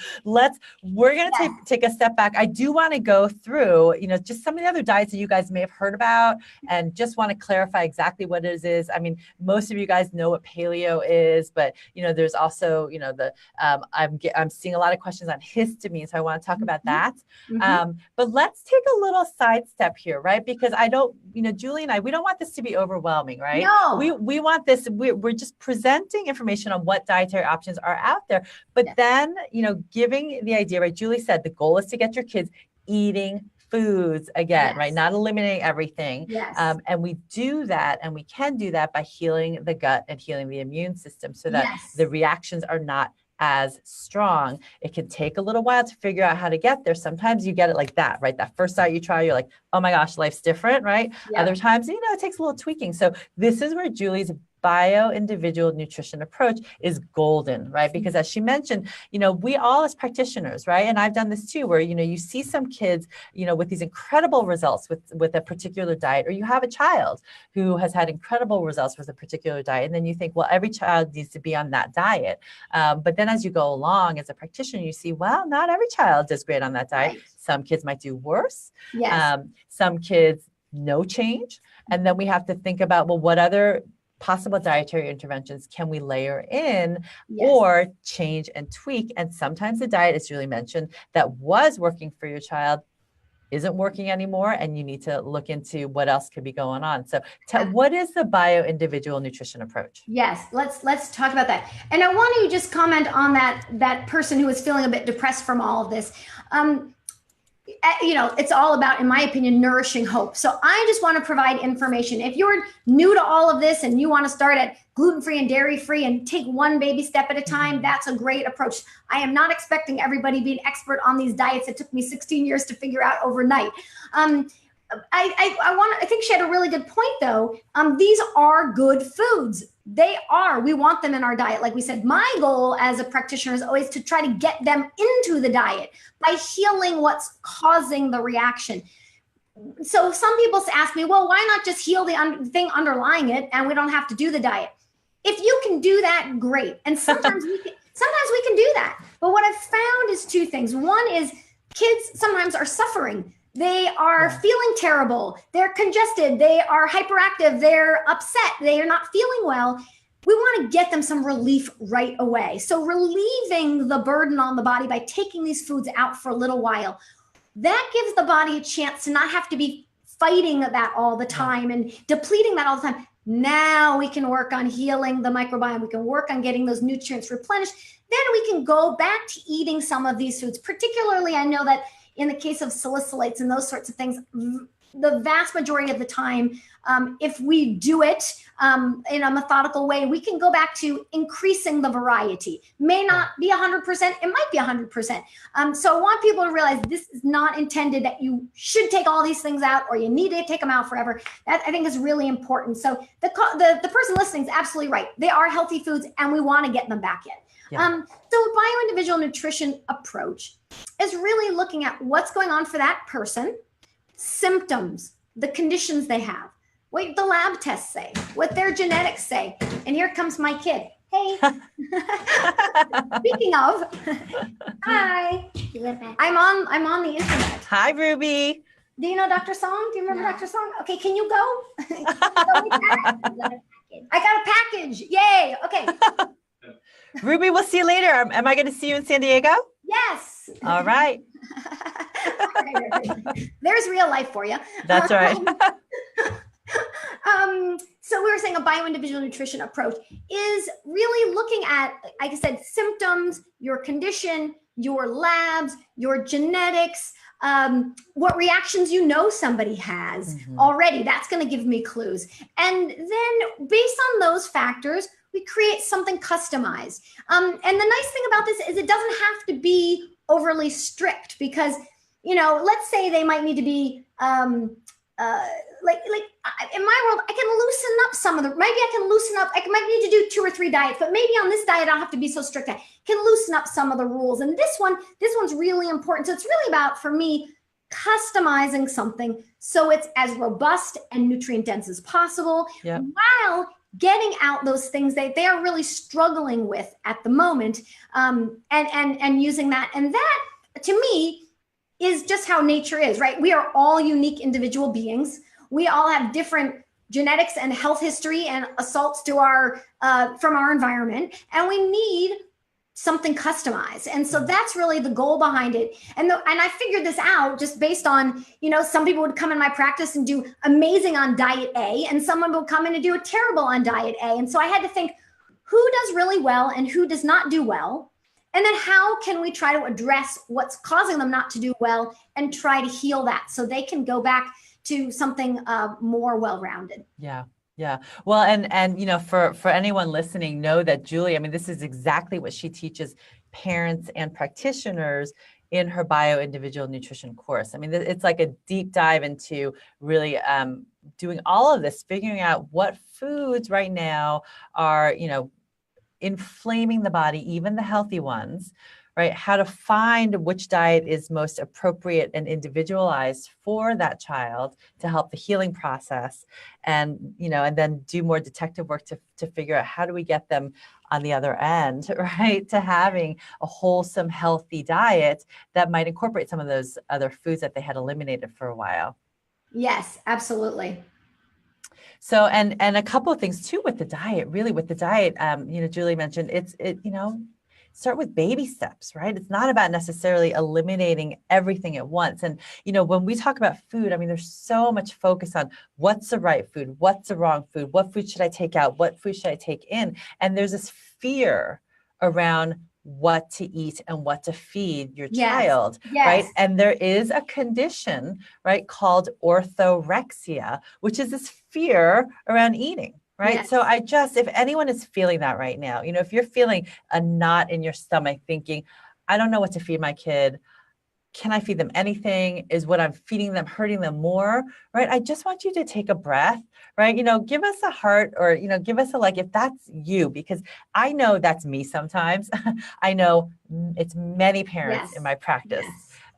we're going to take a step back. I do want to go through, just some of the other diets that you guys may have heard about, and just want to clarify exactly what it is. I mean, most of you guys know what paleo is, but, there's also, I'm seeing a lot of questions on histamine. So I want to talk about that. But let's take a little sidestep here, right? Because I don't, Julie and I, we don't want this to be overwhelming, right? No. We want this, we're just presenting information on what dietary options are out there. But then, giving the idea, right? Julie said the goal is to get your kids eating foods again, right? Not eliminating everything. And we do that, and we can do that by healing the gut and healing the immune system so that the reactions are not as strong. It can take a little while to figure out how to get there. Sometimes you get it like that, right? That first diet you try, you're like, oh my gosh, life's different, right? Other times, it takes a little tweaking. So this is where Julie's bio-individual nutrition approach is golden, right? Because as she mentioned, we all as practitioners, right? And I've done this too, where, you see some kids, with these incredible results with a particular diet, or you have a child who has had incredible results with a particular diet. And then you think, well, every child needs to be on that diet. But then as you go along as a practitioner, you see, well, not every child does great on that diet. Right. Some kids might do worse. Yes. Some kids, no change. And then we have to think about, well, what other possible dietary interventions can we layer in or change and tweak? And sometimes the diet, as Julie mentioned, that was working for your child isn't working anymore, and you need to look into what else could be going on. So what is the bio-individual nutrition approach? Yes, let's talk about that. And I want to just comment on that person who is feeling a bit depressed from all of this. It's all about, in my opinion, nourishing hope. So I just want to provide information. If you're new to all of this and you want to start at gluten-free and dairy-free and take one baby step at a time, that's a great approach. I am not expecting everybody to be an expert on these diets. It took me 16 years to figure out overnight. I think she had a really good point though. These are good foods. They are. We want them in our diet. Like we said, my goal as a practitioner is always to try to get them into the diet by healing what's causing the reaction. So some people ask me, well, why not just heal the thing underlying it and we don't have to do the diet? If you can do that, great. And sometimes we can do that. But what I've found is two things. One is kids sometimes are suffering. They are feeling terrible. They're congested. They are hyperactive. They're upset. They are not feeling well. We want to get them some relief right away. So relieving the burden on the body by taking these foods out for a little while, that gives the body a chance to not have to be fighting that all the time and depleting that all the time. Now we can work on healing the microbiome. We can work on getting those nutrients replenished. Then we can go back to eating some of these foods. Particularly, I know that in the case of salicylates and those sorts of things, the vast majority of the time, if we do it in a methodical way, we can go back to increasing the variety. May not be 100%, it might be 100%. So I want people to realize this is not intended that you should take all these things out or you need to take them out forever. That I think is really important. So the person listening is absolutely right. They are healthy foods and we want to get them back in. So a bio-individual nutrition approach is really looking at what's going on for that person, symptoms, the conditions they have, what the lab tests say, what their genetics say. And here comes my kid. Hey. Speaking of, hi. I'm on the internet. Hi, Ruby. Do you know Dr. Song? Do you remember Dr. Song? Okay, can you go? I got a package. Yay. Okay. Ruby, we'll see you later. Am I going to see you in San Diego? Yes. All right. There's real life for you. That's right. So we were saying a bio-individual nutrition approach is really looking at, like I said, symptoms, your condition, your labs, your genetics, what reactions somebody has already. That's going to give me clues. And then based on those factors, we create something customized. And the nice thing about this is it doesn't have to be overly strict because, let's say they might need to be like in my world, I can loosen up some of the, maybe I can loosen up, I might need to do 2 or 3 diets, but maybe on this diet, I don't have to be so strict. I can loosen up some of the rules. And this one's really important. So it's really about, for me, customizing something so it's as robust and nutrient dense as possible while getting out those things that they are really struggling with at the moment, and using that. And that, to me, is just how nature is, right? We are all unique individual beings. We all have different genetics and health history and assaults to our from our environment, and we need something customized. And so that's really the goal behind it. And I figured this out just based on, some people would come in my practice and do amazing on diet A, and someone would come in and do a terrible on diet A. And so I had to think, who does really well and who does not do well? And then how can we try to address what's causing them not to do well and try to heal that so they can go back to something more well-rounded. Yeah. Yeah. Well, and for anyone listening, know that Julie, this is exactly what she teaches parents and practitioners in her bio-individual nutrition course. It's like a deep dive into really doing all of this, figuring out what foods right now are, inflaming the body, even the healthy ones, right? How to find which diet is most appropriate and individualized for that child to help the healing process, and then do more detective work to figure out how do we get them on the other end, right? To having a wholesome, healthy diet that might incorporate some of those other foods that they had eliminated for a while. Yes, absolutely. So, and a couple of things too with the diet, Julie mentioned start with baby steps, right? It's not about necessarily eliminating everything at once. And, when we talk about food, I mean, there's so much focus on what's the right food, what's the wrong food, what food should I take out, what food should I take in? And there's this fear around what to eat and what to feed your child, right? And there is a condition, right, called orthorexia, which is this fear around eating, right? Yes. So if anyone is feeling that right now, if you're feeling a knot in your stomach thinking, I don't know what to feed my kid, can I feed them anything? Is what I'm feeding them hurting them more, right? I just want you to take a breath, right? Give us a heart, or, give us a like, if that's you, because I know that's me sometimes. I know it's many parents in my practice.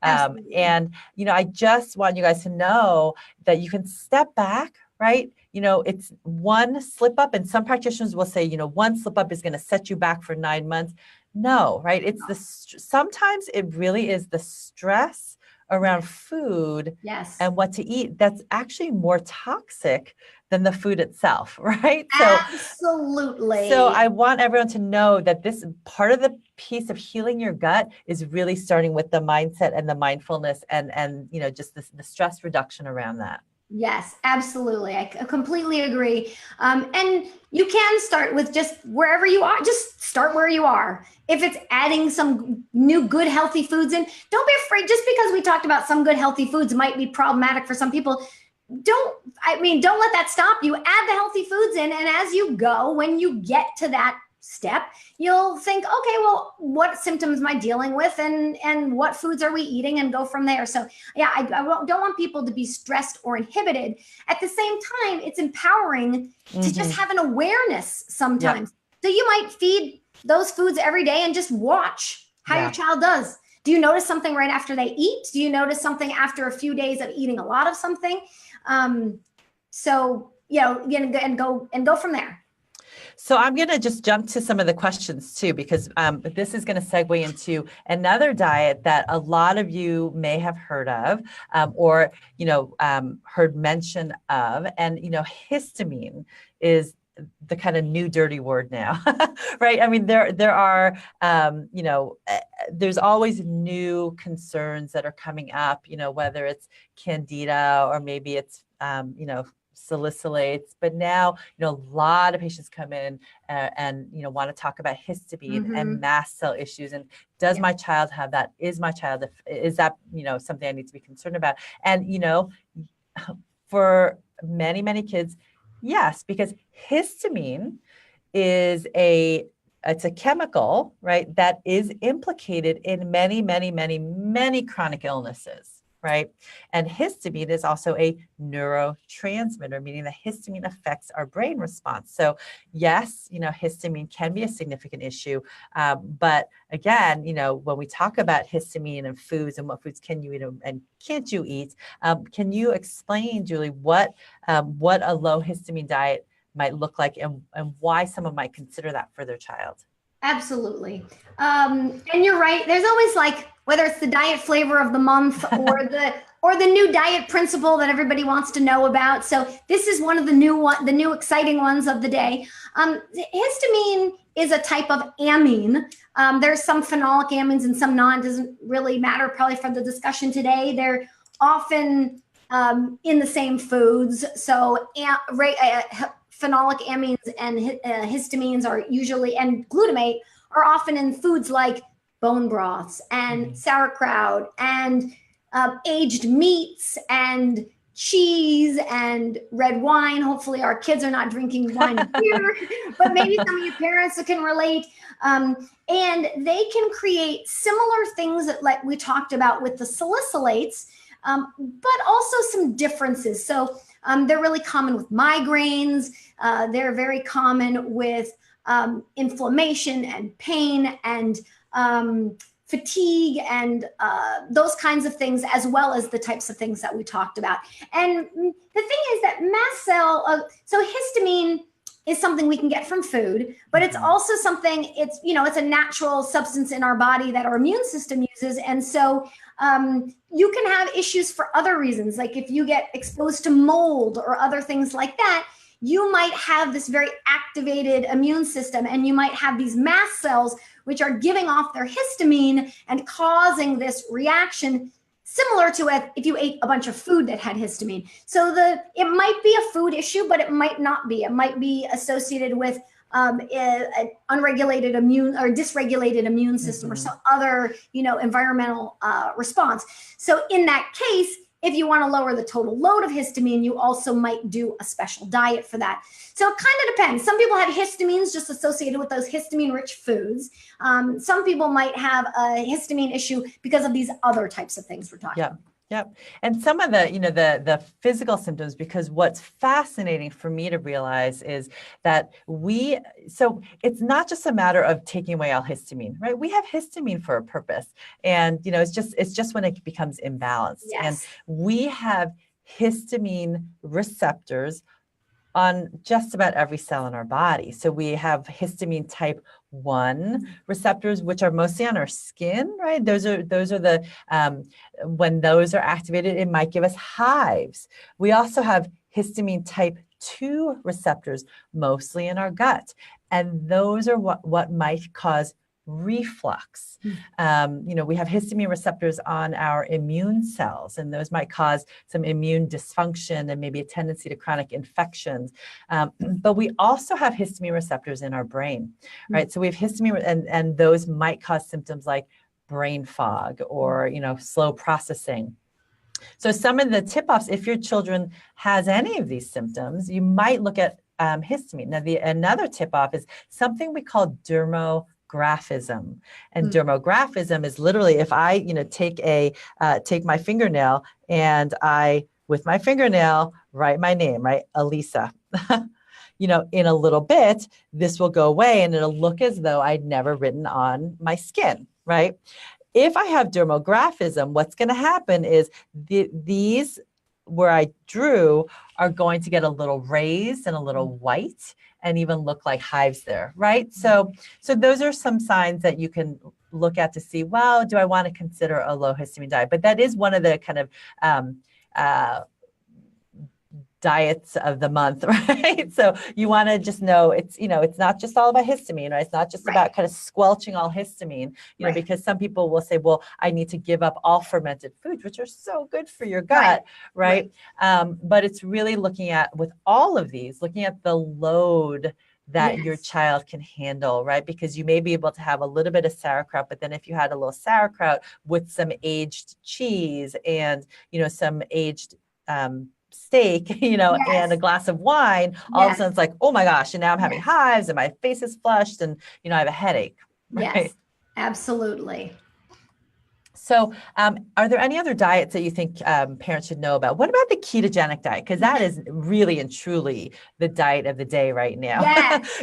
And, I just want you guys to know that you can step back, right? It's one slip up, and some practitioners will say, one slip up is going to set you back for 9 months. No, right? It's sometimes it really is the stress around food and what to eat that's actually more toxic than the food itself, right? Absolutely. So I want everyone to know that this part of the piece of healing your gut is really starting with the mindset and the mindfulness and just the stress reduction around that. Yes, absolutely. I completely agree. And you can start with just wherever you are. Just start where you are. If it's adding some new good healthy foods in, don't be afraid. Just because we talked about some good healthy foods might be problematic for some people, don't let that stop you. Add the healthy foods in, and as you go, when you get to that step, you'll think, okay, well, what symptoms am I dealing with, and what foods are we eating, and go from there. So yeah, I don't want people to be stressed or inhibited. At the same time, it's empowering to just have an awareness sometimes. So you might feed those foods every day and just watch how your child does. Do you notice something right after they eat? Do you notice something after a few days of eating a lot of something? And go from there. So I'm going to just jump to some of the questions too, because this is going to segue into another diet that a lot of you may have heard of, or heard mention of, and histamine is the kind of new dirty word now, right? I mean, there are there's always new concerns that are coming up, whether it's candida or maybe it's salicylates, but now a lot of patients come in and want to talk about histamine and mast cell issues, and does my child have that? Is that something I need to be concerned about? And for many kids, yes, because histamine is it's a chemical, right, that is implicated in many chronic illnesses. Right. And histamine is also a neurotransmitter, meaning that histamine affects our brain response. So yes, histamine can be a significant issue. But again, when we talk about histamine and foods and what foods can you eat and can't you eat, can you explain, Julie, what a low histamine diet might look like, and why someone might consider that for their child? Absolutely. And you're right. There's always whether it's the diet flavor of the month or the new diet principle that everybody wants to know about. So this is one of the new exciting ones of the day. Histamine is a type of amine. There's some phenolic amines and some non. Doesn't really matter probably for the discussion today. They're often in the same foods. So phenolic amines and histamines are usually, and glutamate are often in foods like bone broths and sauerkraut and aged meats and cheese and red wine. Hopefully our kids are not drinking wine and beer, but maybe some of your parents can relate. And they can create similar things that, like we talked about with the salicylates, but also some differences. So They're really common with migraines. They're very common with inflammation and pain and fatigue and those kinds of things, as well as the types of things that we talked about. And the thing is that mast cell, so histamine is something we can get from food, but it's also something, it's a natural substance in our body that our immune system uses. And so you can have issues for other reasons. Like if you get exposed to mold or other things like that, you might have this very activated immune system, and you might have these mast cells which are giving off their histamine and causing this reaction similar to if you ate a bunch of food that had histamine. So it might be a food issue, but it might not be. It might be associated with an unregulated immune or dysregulated immune system or some other, environmental response. So in that case, if you want to lower the total load of histamine, you also might do a special diet for that. So it kind of depends. Some people have histamines just associated with those histamine-rich foods. Some people might have a histamine issue because of these other types of things we're talking about. Yep. And some of the, the physical symptoms, because what's fascinating for me to realize is that so it's not just a matter of taking away all histamine, right? We have histamine for a purpose. And, it's just when it becomes imbalanced. Yes. And we have histamine receptors on just about every cell in our body. So we have histamine type 1 receptors, which are mostly on our skin, right? Those are the, when those are activated, it might give us hives. We also have histamine type 2 receptors, mostly in our gut. And those are what might cause reflux. We have histamine receptors on our immune cells, and those might cause some immune dysfunction and maybe a tendency to chronic infections. But we also have histamine receptors in our brain, right? So we have histamine, and those might cause symptoms like brain fog or, slow processing. So some of the tip-offs, if your children has any of these symptoms, you might look at histamine. Now, another tip-off is something we call dermographism. And dermographism is literally if I, take my fingernail and I, with my fingernail, write my name, right? Elisa. In a little bit, this will go away and it'll look as though I'd never written on my skin, right? If I have dermographism, what's going to happen is these where I drew are going to get a little raised and a little white and even look like hives there, right? So those are some signs that you can look at to see, well, do I want to consider a low histamine diet? But that is one of the kind of diets of the month, right? So you want to just know it's not just all about histamine, right? It's not just about kind of squelching all histamine, because some people will say, well, I need to give up all fermented foods, which are so good for your gut, right? But it's really looking at, with all of these, looking at the load that your child can handle, right? Because you may be able to have a little bit of sauerkraut, but then if you had a little sauerkraut with some aged cheese and, some aged steak, and a glass of wine, all of a sudden it's like, oh my gosh, and now I'm having hives and my face is flushed and, I have a headache. Right? Yes, absolutely. So are there any other diets that you think parents should know about? What about the ketogenic diet? Because that is really and truly the diet of the day right now.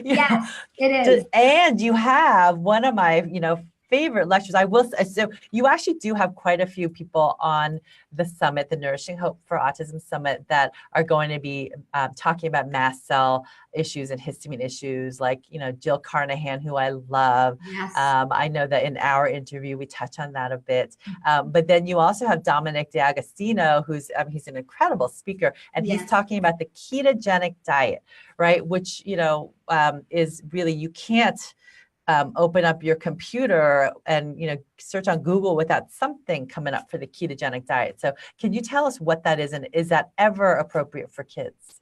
Yes, it is. And you have one of my, favorite lectures. I will say, so you actually do have quite a few people on the summit, the Nourishing Hope for Autism Summit, that are going to be talking about mast cell issues and histamine issues, like, Jill Carnahan, who I love. Yes. I know that in our interview, we touch on that a bit. But then you also have Dominic D'Agostino, who's he's an incredible speaker, and he's talking about the ketogenic diet, right? Which, is really, you can't open up your computer and search on Google without something coming up for the ketogenic diet. So can you tell us what that is, and is that ever appropriate for kids?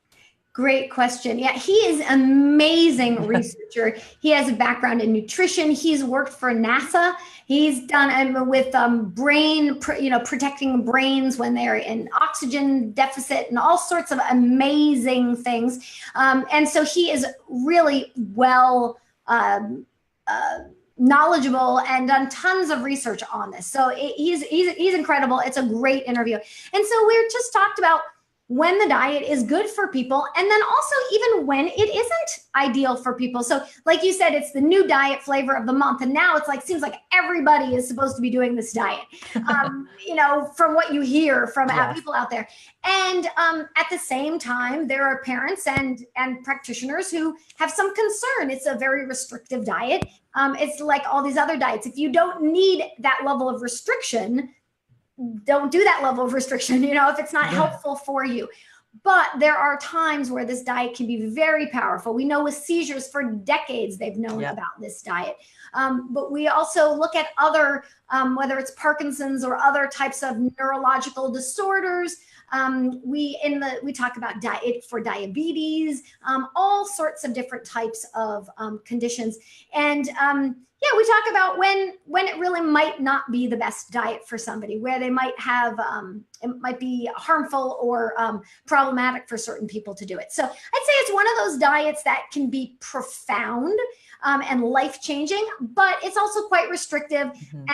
Great question. Yeah, he is an amazing researcher. He has a background in nutrition. He's worked for NASA. He's done with brain, protecting brains when they're in oxygen deficit and all sorts of amazing things. And so he is really well knowledgeable and done tons of research on this. So he's incredible. It's a great interview. And so we just talked about when the diet is good for people, and then also even when it isn't ideal for people. So like you said, it's the new diet flavor of the month. And now it's like, seems like everybody is supposed to be doing this diet, from what you hear from people out there. And at the same time, there are parents and practitioners who have some concern. It's a very restrictive diet. It's like all these other diets. If you don't need that level of restriction, don't do that level of restriction, if it's not helpful for you. But there are times where this diet can be very powerful. We know with seizures for decades, they've known about this diet. But we also look at other, whether it's Parkinson's or other types of neurological disorders. We talk about diet for diabetes, all sorts of different types of conditions. And we talk about when it really might not be the best diet for somebody, where they might have, it might be harmful or problematic for certain people to do it. So I'd say it's one of those diets that can be profound and life-changing, but it's also quite restrictive,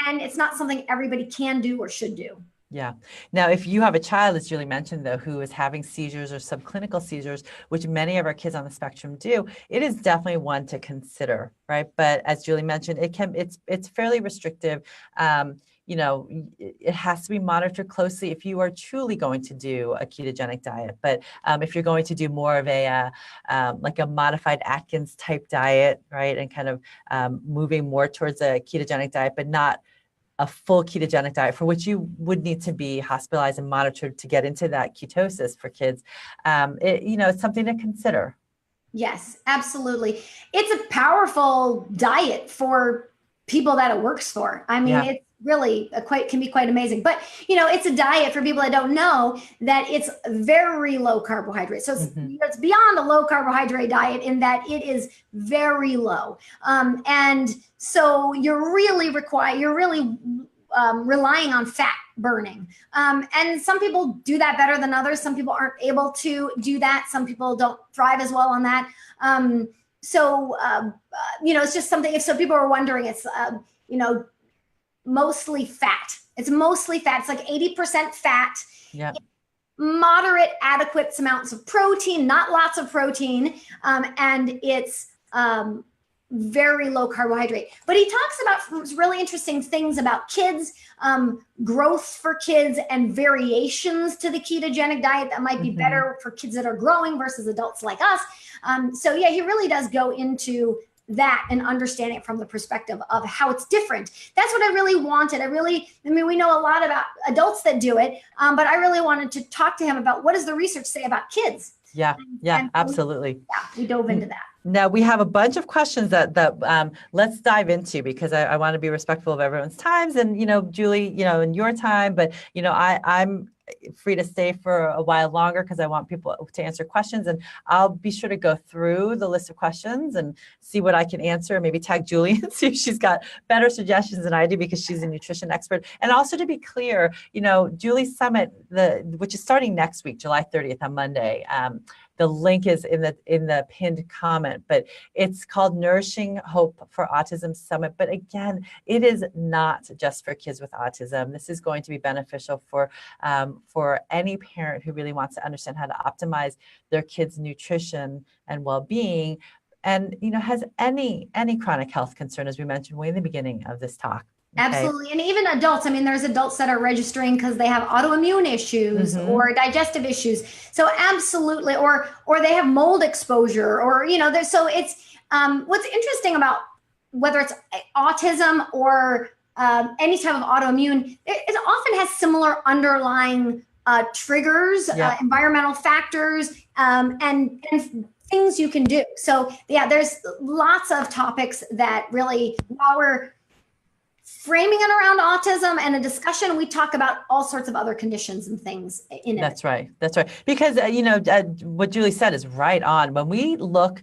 and it's not something everybody can do or should do. Yeah. Now, if you have a child, as Julie mentioned, though, who is having seizures or subclinical seizures, which many of our kids on the spectrum do, it is definitely one to consider, right? But as Julie mentioned, it's fairly restrictive. It has to be monitored closely if you are truly going to do a ketogenic diet. But if you're going to do more of a like a modified Atkins type diet, right, and kind of moving more towards a ketogenic diet, but not a full ketogenic diet, for which you would need to be hospitalized and monitored to get into that ketosis for kids, it's something to consider. Yes, absolutely. It's a powerful diet for people that it works for. I mean, it's really can be quite amazing. But, it's a diet for people that don't know that it's very low carbohydrate. So it's beyond a low carbohydrate diet in that it is very low. And so you're really relying on fat burning. And some people do that better than others. Some people aren't able to do that. Some people don't thrive as well on that. It's just something, if so people are wondering, it's, mostly fat. It's mostly fat. It's like 80% fat. Yeah. Moderate, adequate amounts of protein, not lots of protein. And it's very low carbohydrate. But he talks about really interesting things about kids, growth for kids, and variations to the ketogenic diet that might be better for kids that are growing versus adults like us. He really does go into that and understand it from the perspective of how it's different. That's what I really wanted. We know a lot about adults that do it, but I really wanted to talk to him about what does the research say about kids. Absolutely. We dove into that. Now we have a bunch of questions that let's dive into, because I want to be respectful of everyone's times, and Julie, in your time, but I'm free to stay for a while longer because I want people to answer questions, and I'll be sure to go through the list of questions and see what I can answer, maybe tag Julie and see if she's got better suggestions than I do, because she's a nutrition expert. And also, to be clear, Julie's Summit, which is starting next week, July 30th on Monday, the link is in the pinned comment, but it's called Nourishing Hope for Autism Summit. But again, it is not just for kids with autism. This is going to be beneficial for any parent who really wants to understand how to optimize their kids' nutrition and well-being, and has any chronic health concern, as we mentioned way in the beginning of this talk. Okay. Absolutely. And even adults, there's adults that are registering because they have autoimmune issues or digestive issues. So absolutely, or they have mold exposure, or, so it's, what's interesting about whether it's autism or any type of autoimmune, it often has similar underlying triggers, environmental factors, and things you can do. So there's lots of topics that really, while we're framing it around autism and a discussion, we talk about all sorts of other conditions and things in it. That's right. Because, what Julie said is right on. When we look,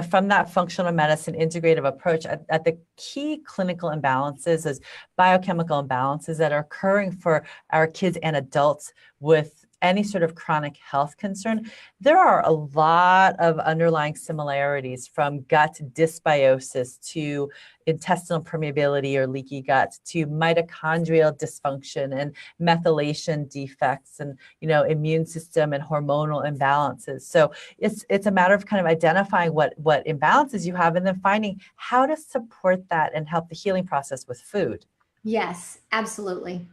from that functional medicine integrative approach at the key clinical imbalances, as biochemical imbalances that are occurring for our kids and adults with any sort of chronic health concern, there are a lot of underlying similarities, from gut dysbiosis to intestinal permeability or leaky gut to mitochondrial dysfunction and methylation defects and, immune system and hormonal imbalances. So it's a matter of kind of identifying what imbalances you have and then finding how to support that and help the healing process with food. Yes, absolutely.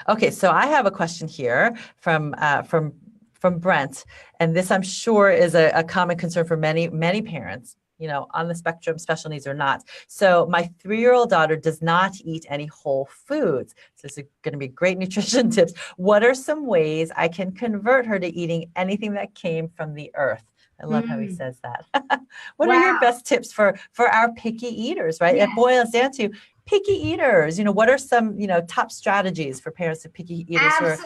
Okay, so I have a question here from Brent, and this I'm sure is a common concern for many parents, on the spectrum, special needs or not. So my 3-year-old daughter does not eat any whole foods. So this is going to be great nutrition tips. What are some ways I can convert her to eating anything that came from the earth? I love how he says that. What are your best tips for our picky eaters, right? Yes. It boils down to picky eaters. What are some, top strategies for parents of picky eaters?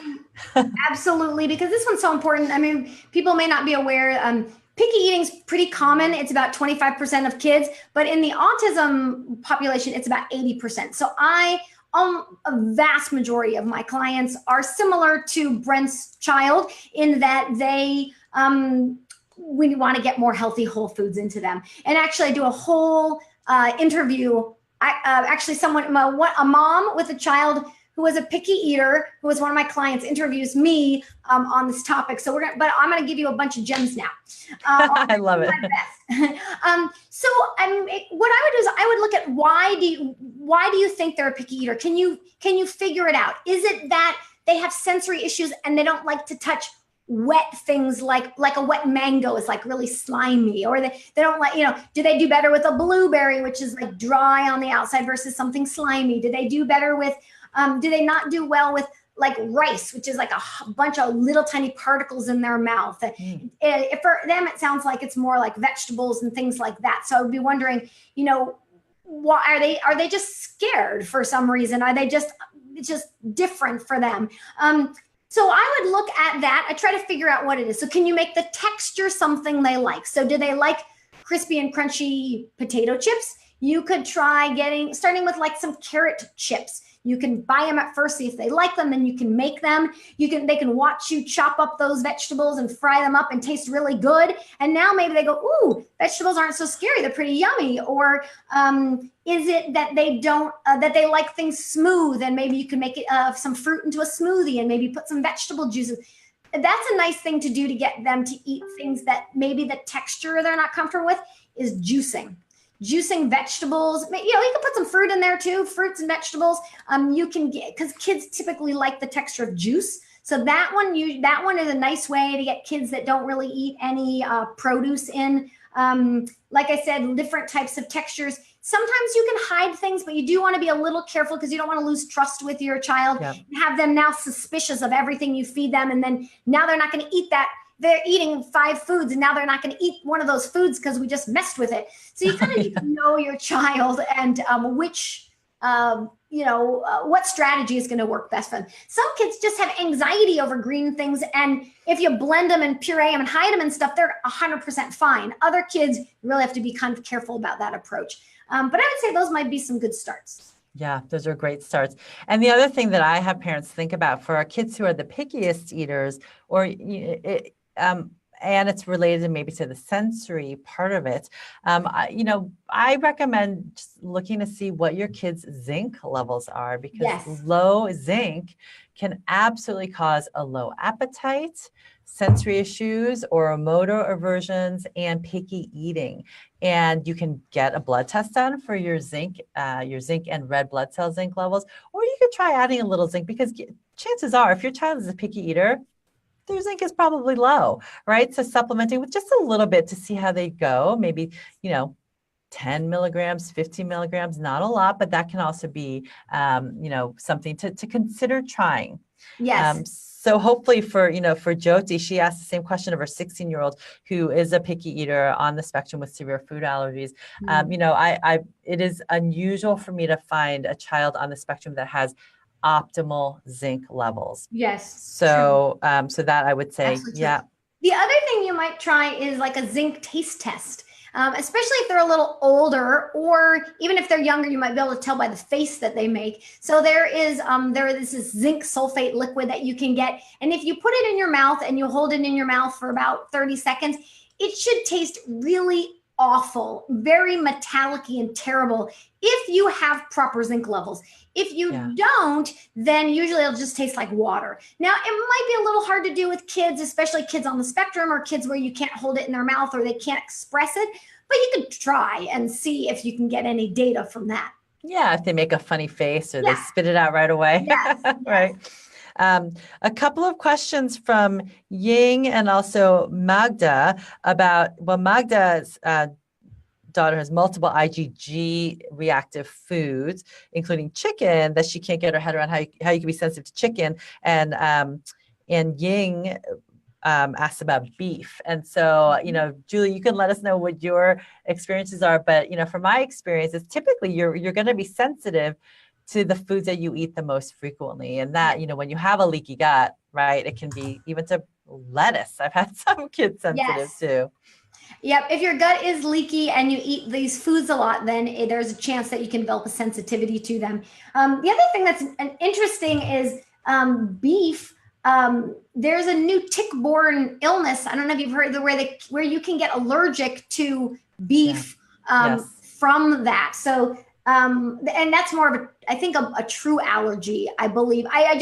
Absolutely, because this one's so important. I mean, people may not be aware. Picky eating is pretty common. It's about 25% of kids, but in the autism population, it's about 80%. So a vast majority of my clients are similar to Brent's child in that we want to get more healthy whole foods into them. And actually I do a whole interview. A mom with a child who was a picky eater, who was one of my clients, interviews me on this topic. So but I'm going to give you a bunch of gems now. I love it. What I would do is I would look at why do you think they're a picky eater? Can you figure it out? Is it that they have sensory issues and they don't like to touch wet things like a wet mango is like really slimy, or they don't like, do they do better with a blueberry, which is like dry on the outside versus something slimy? Do they do better with, do they not do well with like rice, which is like a bunch of little tiny particles in their mouth? If for them, it sounds like it's more like vegetables and things like that. So I would be wondering, why are they just scared for some reason? Are they just different for them? So I would look at that. I try to figure out what it is. So can you make the texture something they like? So do they like crispy and crunchy potato chips? You could try starting with like some carrot chips. You can buy them at first, see if they like them, then you can make them. They can watch you chop up those vegetables and fry them up and taste really good. And now maybe they go, ooh, vegetables aren't so scary. They're pretty yummy. Or is it that they don't, that they like things smooth, and maybe you can make it some fruit into a smoothie and maybe put some vegetable juices. That's a nice thing to do to get them to eat things that maybe the texture they're not comfortable with is juicing. Juicing vegetables, you can put some fruit in there too, fruits and vegetables. You can get, because kids typically like the texture of juice. So that one is a nice way to get kids that don't really eat any produce in. Like I said, different types of textures. Sometimes you can hide things, but you do want to be a little careful because you don't want to lose trust with your child and have them now suspicious of everything you feed them. And then now they're not going to eat that. They're eating 5 foods and now they're not going to eat one of those foods because we just messed with it. So you kind of need to know your child and what strategy is going to work best for them. Some kids just have anxiety over green things. And if you blend them and puree them and hide them and stuff, they're 100% fine. Other kids, you really have to be kind of careful about that approach. But I would say those might be some good starts. Yeah, those are great starts. And the other thing that I have parents think about for our kids who are the pickiest eaters, and it's related maybe to the sensory part of it. I recommend just looking to see what your kids' zinc levels are, because low zinc can absolutely cause a low appetite, sensory issues, or motor aversions, and picky eating. And you can get a blood test done for your zinc and red blood cell zinc levels, or you could try adding a little zinc, because chances are, if your child is a picky eater, their zinc is probably low, right? So supplementing with just a little bit to see how they go, maybe, 10 milligrams, 15 milligrams, not a lot, but that can also be, something to consider trying. Yes. So hopefully for Jyoti, she asked the same question of her 16-year-old who is a picky eater on the spectrum with severe food allergies. It is unusual for me to find a child on the spectrum that has optimal zinc levels. Yes. So that I would say, The other thing you might try is like a zinc taste test. especially if they're a little older, or even if they're younger, you might be able to tell by the face that they make. So there is this zinc sulfate liquid that you can get. And if you put it in your mouth and you hold it in your mouth for about 30 seconds, it should taste really awful, very metallic-y and terrible if you have proper zinc levels. If you don't, then usually it'll just taste like water. Now, it might be a little hard to do with kids, especially kids on the spectrum or kids where you can't hold it in their mouth or they can't express it, but you could try and see if you can get any data from that. Yeah, if they make a funny face or they spit it out right away. Yes. Right. A couple of questions from Ying and also Magda about, well, Magda's daughter has multiple IgG reactive foods, including chicken, that she can't get her head around how you can be sensitive to chicken. And Ying asked about beef. And so, Julie, you can let us know what your experiences are. But, from my experiences, typically you're going to be sensitive to the foods that you eat the most frequently. And that, when you have a leaky gut, right, it can be even to lettuce. I've had some kids sensitive too. Yep. If your gut is leaky and you eat these foods a lot, then there's a chance that you can develop a sensitivity to them. The other thing that's interesting is beef. There's a new tick-borne illness. I don't know if you've heard where you can get allergic to beef from that. So, and that's more of a true allergy, I believe. I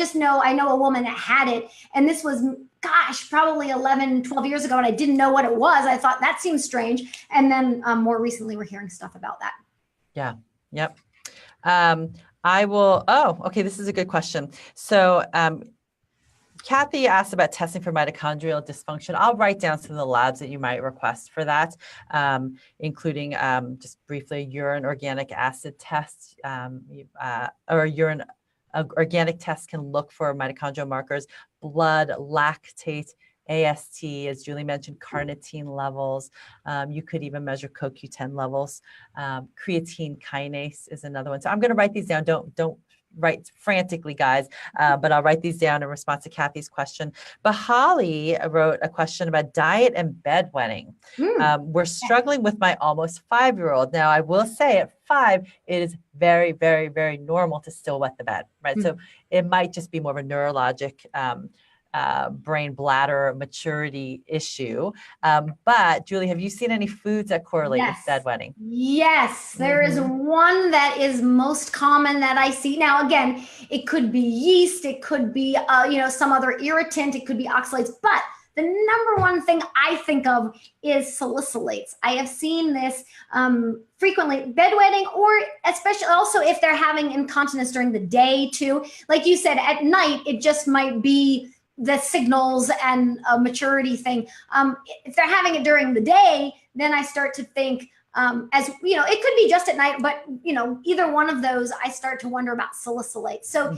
know a woman that had it, and this was, probably 11, 12 years ago, and I didn't know what it was. I thought that seems strange. And then more recently, we're hearing stuff about that. Yeah. Yep. This is a good question. So, Kathy asked about testing for mitochondrial dysfunction. I'll write down some of the labs that you might request for that, including just briefly urine organic acid tests, or urine organic tests can look for mitochondrial markers, blood lactate, AST, as Julie mentioned, carnitine levels. You could even measure CoQ10 levels. Creatine kinase is another one. So I'm going to write these down. Don't write frantically, guys, but I'll write these down in response to Kathy's question. But Holly wrote a question about diet and bedwetting. We're struggling with my almost 5-year-old. Now, I will say at 5, it is very, very, very normal to still wet the bed, right? So it might just be more of a neurologic brain bladder maturity issue. But Julie, have you seen any foods that correlate with bedwetting? Yes, there is one that is most common that I see. Now, again, it could be yeast, it could be some other irritant, it could be oxalates, but the number one thing I think of is salicylates. I have seen this frequently, bedwetting, or especially also if they're having incontinence during the day too. Like you said, at night, it just might be the signals and a maturity thing. If they're having it during the day, then I start to think, it could be just at night, but either one of those, I start to wonder about salicylate. So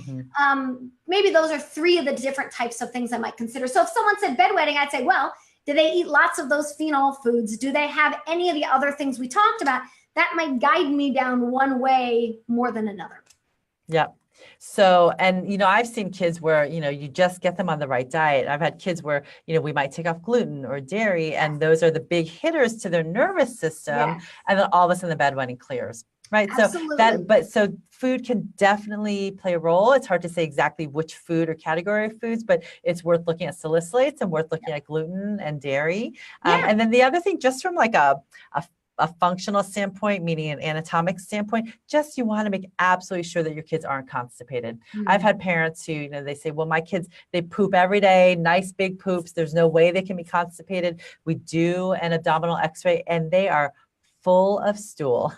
maybe those are 3 of the different types of things I might consider. So if someone said bedwetting, I'd say, well, do they eat lots of those phenol foods? Do they have any of the other things we talked about? That might guide me down one way more than another. Yeah. So, and, I've seen kids where, you just get them on the right diet. I've had kids where, we might take off gluten or dairy, and those are the big hitters to their nervous system. And then all of a sudden the bedwetting clears, right? Absolutely. So food can definitely play a role. It's hard to say exactly which food or category of foods, but it's worth looking at salicylates and worth looking at gluten and dairy. And then the other thing, just from like a functional standpoint, meaning an anatomic standpoint, just you want to make absolutely sure that your kids aren't constipated. I've had parents who, they say, well, my kids, they poop every day, nice big poops. There's no way they can be constipated. We do an abdominal x-ray and they are full of stool,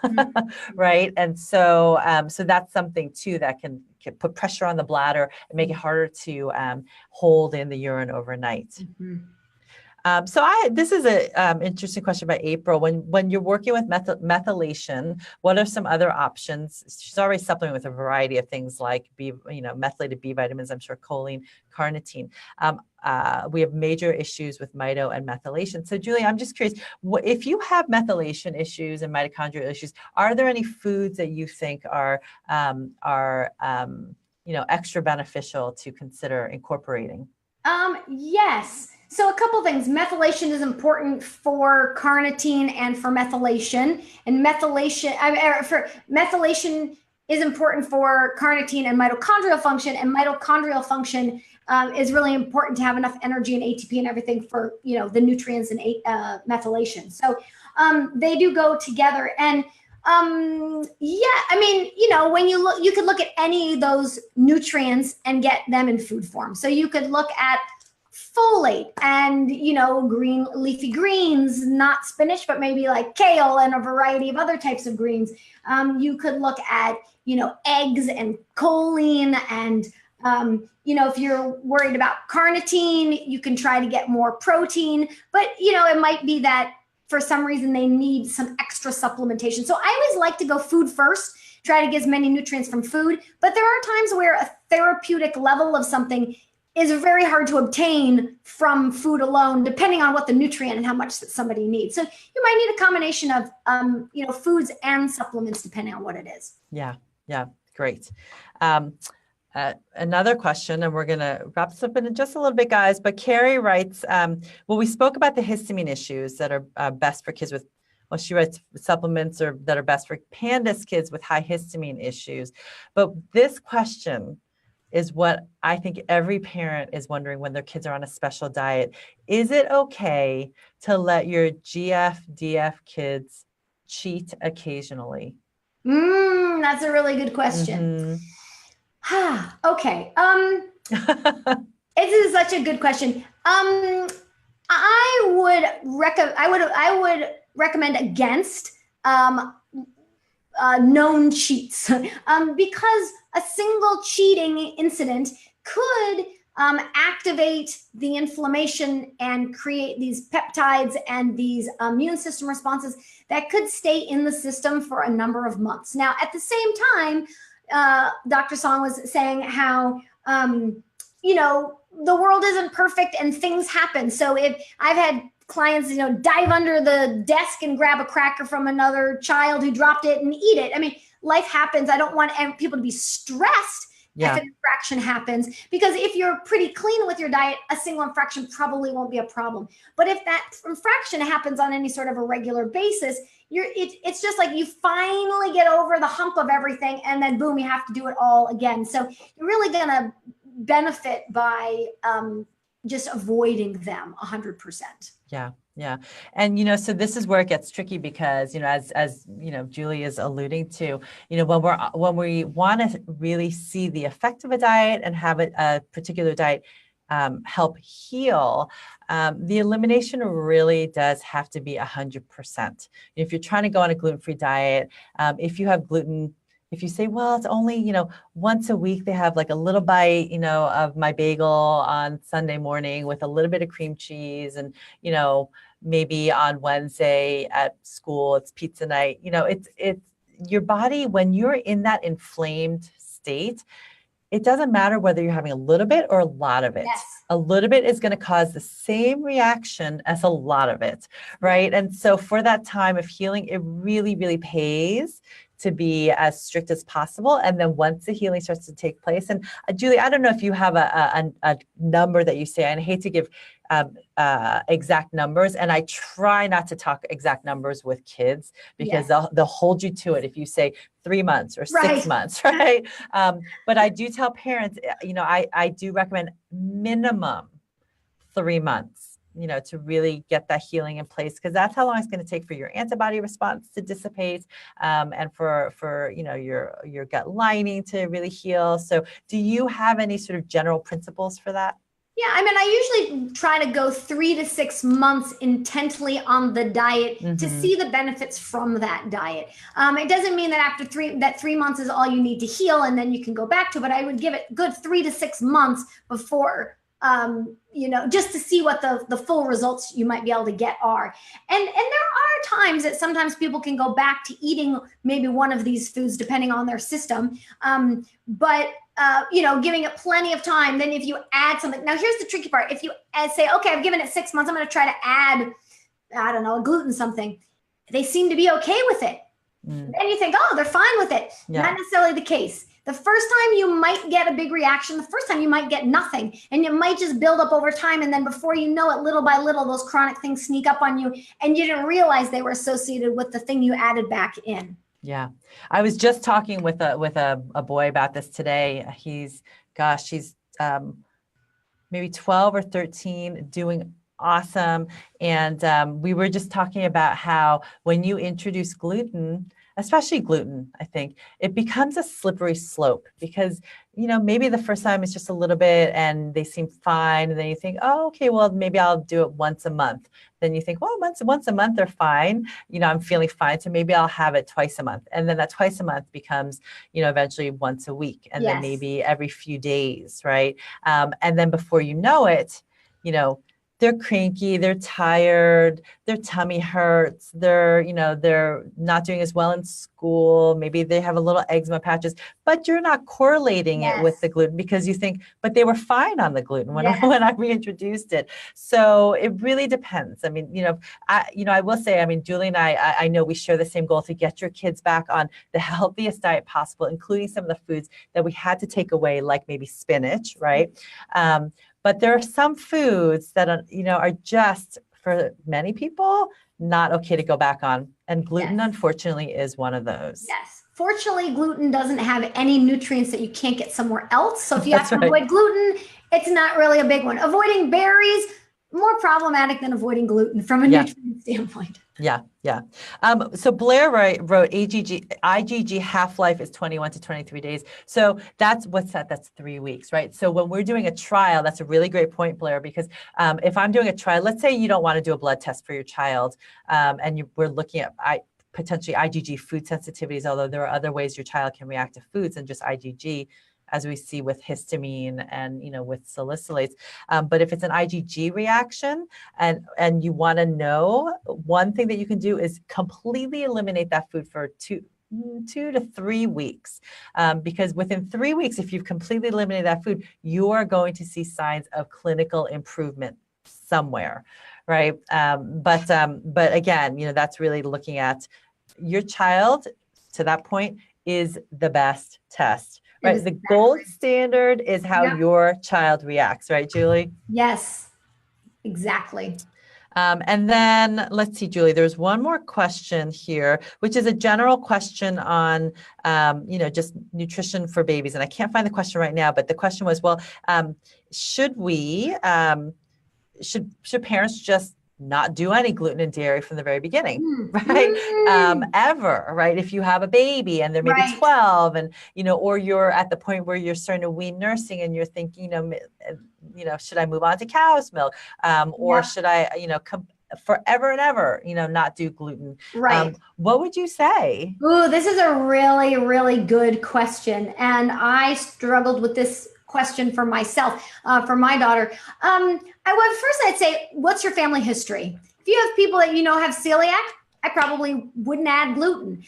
right? And so, so that's something too that can put pressure on the bladder and make it harder to hold in the urine overnight. This is an interesting question by April. When you're working with methylation, what are some other options? She's already supplementing with a variety of things like methylated B vitamins, I'm sure choline, carnitine. We have major issues with mito and methylation. So Julie, I'm just curious, if you have methylation issues and mitochondrial issues, are there any foods that you think are extra beneficial to consider incorporating? Yes. So a couple things. Methylation is important for carnitine and for methylation. And methylation is important for carnitine and mitochondrial function. And mitochondrial function is really important to have enough energy and ATP and everything for, the nutrients and methylation. So they do go together. And when you could look at any of those nutrients and get them in food form. So you could look at folate and, green leafy greens, not spinach, but maybe like kale and a variety of other types of greens. You could look at, eggs and choline and, if you're worried about carnitine, you can try to get more protein, but, it might be that for some reason they need some extra supplementation. So I always like to go food first, try to get as many nutrients from food, but there are times where a therapeutic level of something is very hard to obtain from food alone, depending on what the nutrient and how much that somebody needs. So you might need a combination of, foods and supplements, depending on what it is. Yeah. Great. Another question, and we're going to wrap this up in just a little bit, guys, but Carrie writes, we spoke about the histamine issues that are best for kids with, she writes supplements that are best for PANDAS kids with high histamine issues. But this question is what I think every parent is wondering when their kids are on a special diet. Is it okay to let your GFDF kids cheat occasionally? That's a really good question. Okay. This is such a good question. I would recommend against known cheats because a single cheating incident could activate the inflammation and create these peptides and these immune system responses that could stay in the system for a number of months. Now, at the same time, Dr. Song was saying how, the world isn't perfect and things happen. So if I've had clients, dive under the desk and grab a cracker from another child who dropped it and eat it. I mean, life happens. I don't want people to be stressed if an infraction happens, because if you're pretty clean with your diet, a single infraction probably won't be a problem. But if that infraction happens on any sort of a regular basis, it's just like you finally get over the hump of everything, and then boom, you have to do it all again. So you're really going to benefit by just avoiding them 100%. Yeah. And, so this is where it gets tricky because, as Julie is alluding to, when we want to really see the effect of a diet and have a particular diet help heal, the elimination really does have to be 100%. If you're trying to go on a gluten-free diet, if you have gluten, if you say, well, it's only, once a week they have like a little bite, of my bagel on Sunday morning with a little bit of cream cheese, and, maybe on Wednesday at school, it's pizza night. It's your body, when you're in that inflamed state, it doesn't matter whether you're having a little bit or a lot of it. Yes. A little bit is going to cause the same reaction as a lot of it, right? And so for that time of healing, it really, really pays to be as strict as possible. And then once the healing starts to take place, and Julie, I don't know if you have a number that you say, and I hate to give exact numbers, and I try not to talk exact numbers with kids because they'll hold you to it if you say 3 months or 6 months, right? But I do tell parents, I do recommend minimum 3 months, to really get that healing in place, because that's how long it's going to take for your antibody response to dissipate, and for your gut lining to really heal. So do you have any sort of general principles for that? Yeah, I usually try to go 3 to 6 months intently on the diet to see the benefits from that diet. It doesn't mean that after 3 months is all you need to heal and then you can go back to, but I would give it good 3 to 6 months before, just to see what the full results you might be able to get are. And there are times that sometimes people can go back to eating maybe one of these foods depending on their system. But giving it plenty of time. Then if you add something, now here's the tricky part. If you say, okay, I've given it 6 months, I'm going to try to add, I don't know, a gluten something. They seem to be okay with it. Then you think, oh, they're fine with it. Not necessarily the case. The first time you might get a big reaction, the first time you might get nothing, and it might just build up over time. And then before you know it, little by little, those chronic things sneak up on you, and you didn't realize they were associated with the thing you added back in. Yeah. I was just talking with a boy about this today. He's maybe 12 or 13, doing awesome. And we were just talking about how when you introduce gluten, especially gluten, I think it becomes a slippery slope because, maybe the first time it's just a little bit and they seem fine. And then you think, oh, okay, well, maybe I'll do it once a month. Then you think, well, once a month, they're fine. I'm feeling fine. So maybe I'll have it twice a month. And then that twice a month becomes, eventually once a week. And then maybe every few days, right? And then before you know it, they're cranky, they're tired, their tummy hurts, they're not doing as well in school. Maybe they have a little eczema patches, but you're not correlating it with the gluten because you think, but they were fine on the gluten when I reintroduced it. So it really depends. I mean, I will say, Julie and I know we share the same goal to get your kids back on the healthiest diet possible, including some of the foods that we had to take away, like maybe spinach, right? But there are some foods that are just, for many people, not okay to go back on. And gluten, unfortunately, is one of those. Yes. Fortunately, gluten doesn't have any nutrients that you can't get somewhere else. So if you have to avoid gluten, it's not really a big one. Avoiding berries, more problematic than avoiding gluten from a nutrient standpoint. Yeah. So Blair wrote IgG half-life is 21 to 23 days. So that's 3 weeks, right? So when we're doing a trial, that's a really great point, Blair, because if I'm doing a trial, let's say you don't want to do a blood test for your child, and we're looking at potentially IgG food sensitivities, although there are other ways your child can react to foods than just IgG, as we see with histamine and, with salicylates. But if it's an IgG reaction and you want to know, one thing that you can do is completely eliminate that food for 2 to 3 weeks. Because within 3 weeks, if you've completely eliminated that food, you are going to see signs of clinical improvement somewhere, right? But again, that's really looking at your child, to that point, is the best test. Right. Exactly. The gold standard is how your child reacts. Right, Julie? Yes, exactly. And then let's see, Julie, there's one more question here, which is a general question on, just nutrition for babies. And I can't find the question right now, but the question was, well, should parents just not do any gluten and dairy from the very beginning, right? Ever, right? If you have a baby and they're maybe 12 and, or you're at the point where you're starting to wean nursing and you're thinking, should I move on to cow's milk? Or should I, forever and ever, not do gluten? Right. What would you say? Ooh, this is a really, really good question. And I struggled with this question for myself, for my daughter. I'd say, what's your family history? If you have people that have celiac, I probably wouldn't add gluten.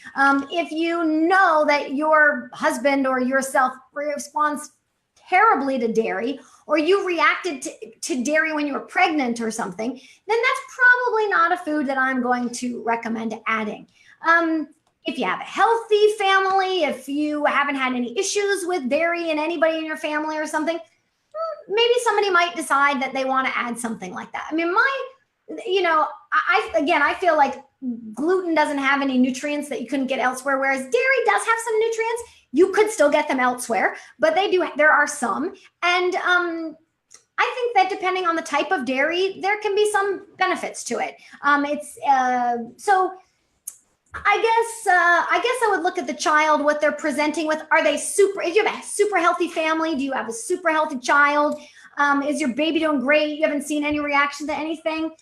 If you know that your husband or yourself responds terribly to dairy, or you reacted to dairy when you were pregnant or something, then that's probably not a food that I'm going to recommend adding. If you have a healthy family, if you haven't had any issues with dairy in anybody in your family or something, maybe somebody might decide that they want to add something like that. I mean, I feel like gluten doesn't have any nutrients that you couldn't get elsewhere, whereas dairy does have some nutrients. You could still get them elsewhere, but there are some. And I think that depending on the type of dairy, there can be some benefits to it. So I guess I would look at the child, what they're presenting with. Are they if you have a super healthy family, do you have a super healthy child? Is your baby doing great? You haven't seen any reaction to anything?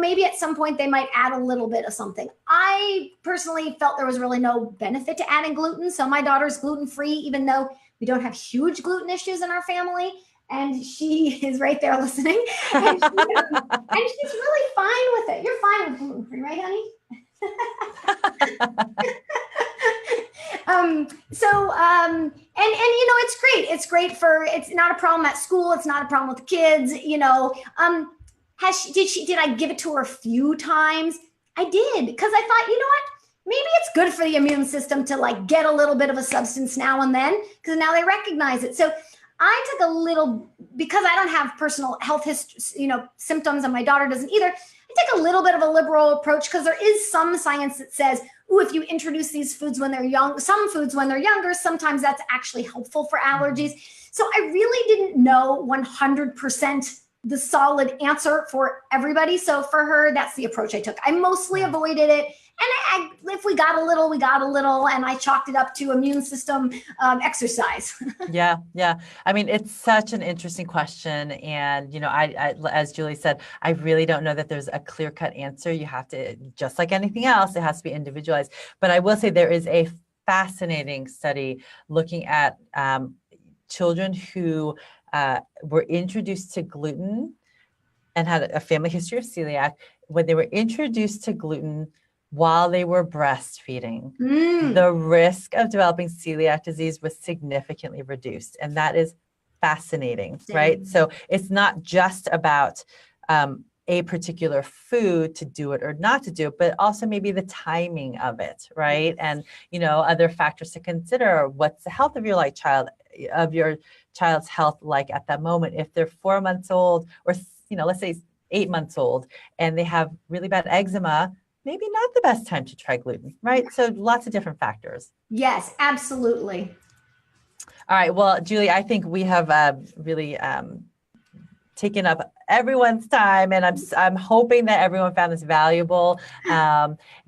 Maybe at some point they might add a little bit of something. I personally felt there was really no benefit to adding gluten. So my daughter's gluten-free, even though we don't have huge gluten issues in our family. And she is right there listening. And she's really fine with it. You're fine with gluten-free, right, honey? It's great. It's great it's not a problem at school. It's not a problem with the kids, did I give it to her a few times? I did. Cause I thought, maybe it's good for the immune system to like get a little bit of a substance now and then, because now they recognize it. So I took a little, because I don't have personal health symptoms, and my daughter doesn't either. I take a little bit of a liberal approach, because there is some science that says, oh, if you introduce these foods when they're young, some foods when they're younger, sometimes that's actually helpful for allergies. So I really didn't know 100% the solid answer for everybody. So for her, that's the approach I took. I mostly avoided it. And if we got a little, we got a little, and I chalked it up to immune system exercise. Yeah. I mean, it's such an interesting question. And, I, as Julie said, I really don't know that there's a clear-cut answer. You have to, just like anything else, it has to be individualized. But I will say there is a fascinating study looking at children who were introduced to gluten and had a family history of celiac. When they were introduced to gluten while they were breastfeeding, the risk of developing celiac disease was significantly reduced. And that is fascinating, right? So it's not just about a particular food to do it or not to do it, but also maybe the timing of it, right? And, other factors to consider. What's the health of your child's health like at that moment? If they're 4 months old, or, let's say 8 months old, and they have really bad eczema, maybe not the best time to try gluten, right? So lots of different factors. Yes, absolutely. All right. Well, Julie, I think we have really taken up everyone's time, and I'm hoping that everyone found this valuable.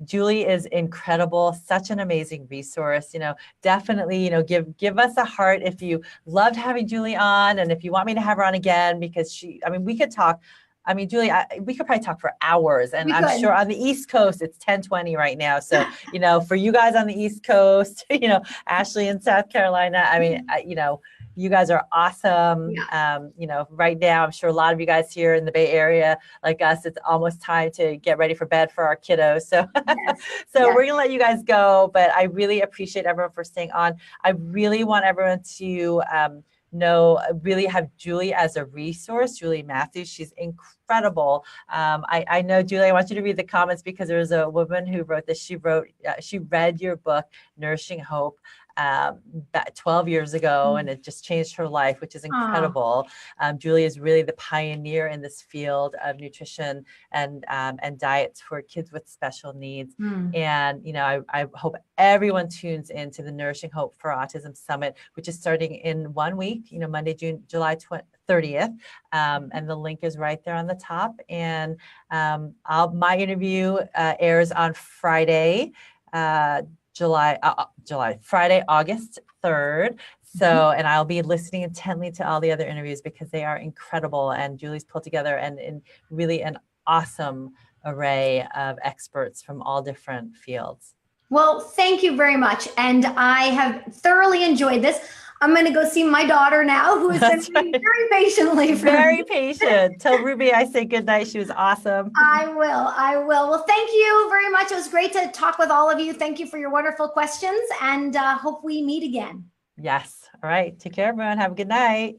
Julie is incredible, such an amazing resource. Definitely, give us a heart if you loved having Julie on, and if you want me to have her on again, because we could talk. Julie, we could probably talk for hours, and I'm sure on the East Coast, it's 10:20 right now. So, for you guys on the East Coast, Ashley in South Carolina, you guys are awesome. Yeah. Right now, I'm sure a lot of you guys here in the Bay Area, like us, it's almost time to get ready for bed for our kiddos. So, we're going to let you guys go, but I really appreciate everyone for staying on. I really want everyone to, really have Julie as a resource. Julie Matthews, she's incredible. I know, Julie, I want you to read the comments, because there was a woman who wrote this. She read your book, Nourishing Hope, 12 years ago, and it just changed her life, which is incredible. Julie is really the pioneer in this field of nutrition and diets for kids with special needs. And, I hope everyone tunes into the Nourishing Hope for Autism Summit, which is starting in 1 week, Monday, July 30th. And the link is right there on the top. And my interview airs on Friday, Friday, August 3rd. So, and I'll be listening intently to all the other interviews, because they are incredible. And Julie's pulled together and really an awesome array of experts from all different fields. Well, thank you very much. And I have thoroughly enjoyed this. I'm going to go see my daughter now, who has been waiting very patiently for Very patient. Tell Ruby I say good night. She was awesome. I will. Well, thank you very much. It was great to talk with all of you. Thank you for your wonderful questions, and hope we meet again. Yes. All right. Take care, everyone. Have a good night.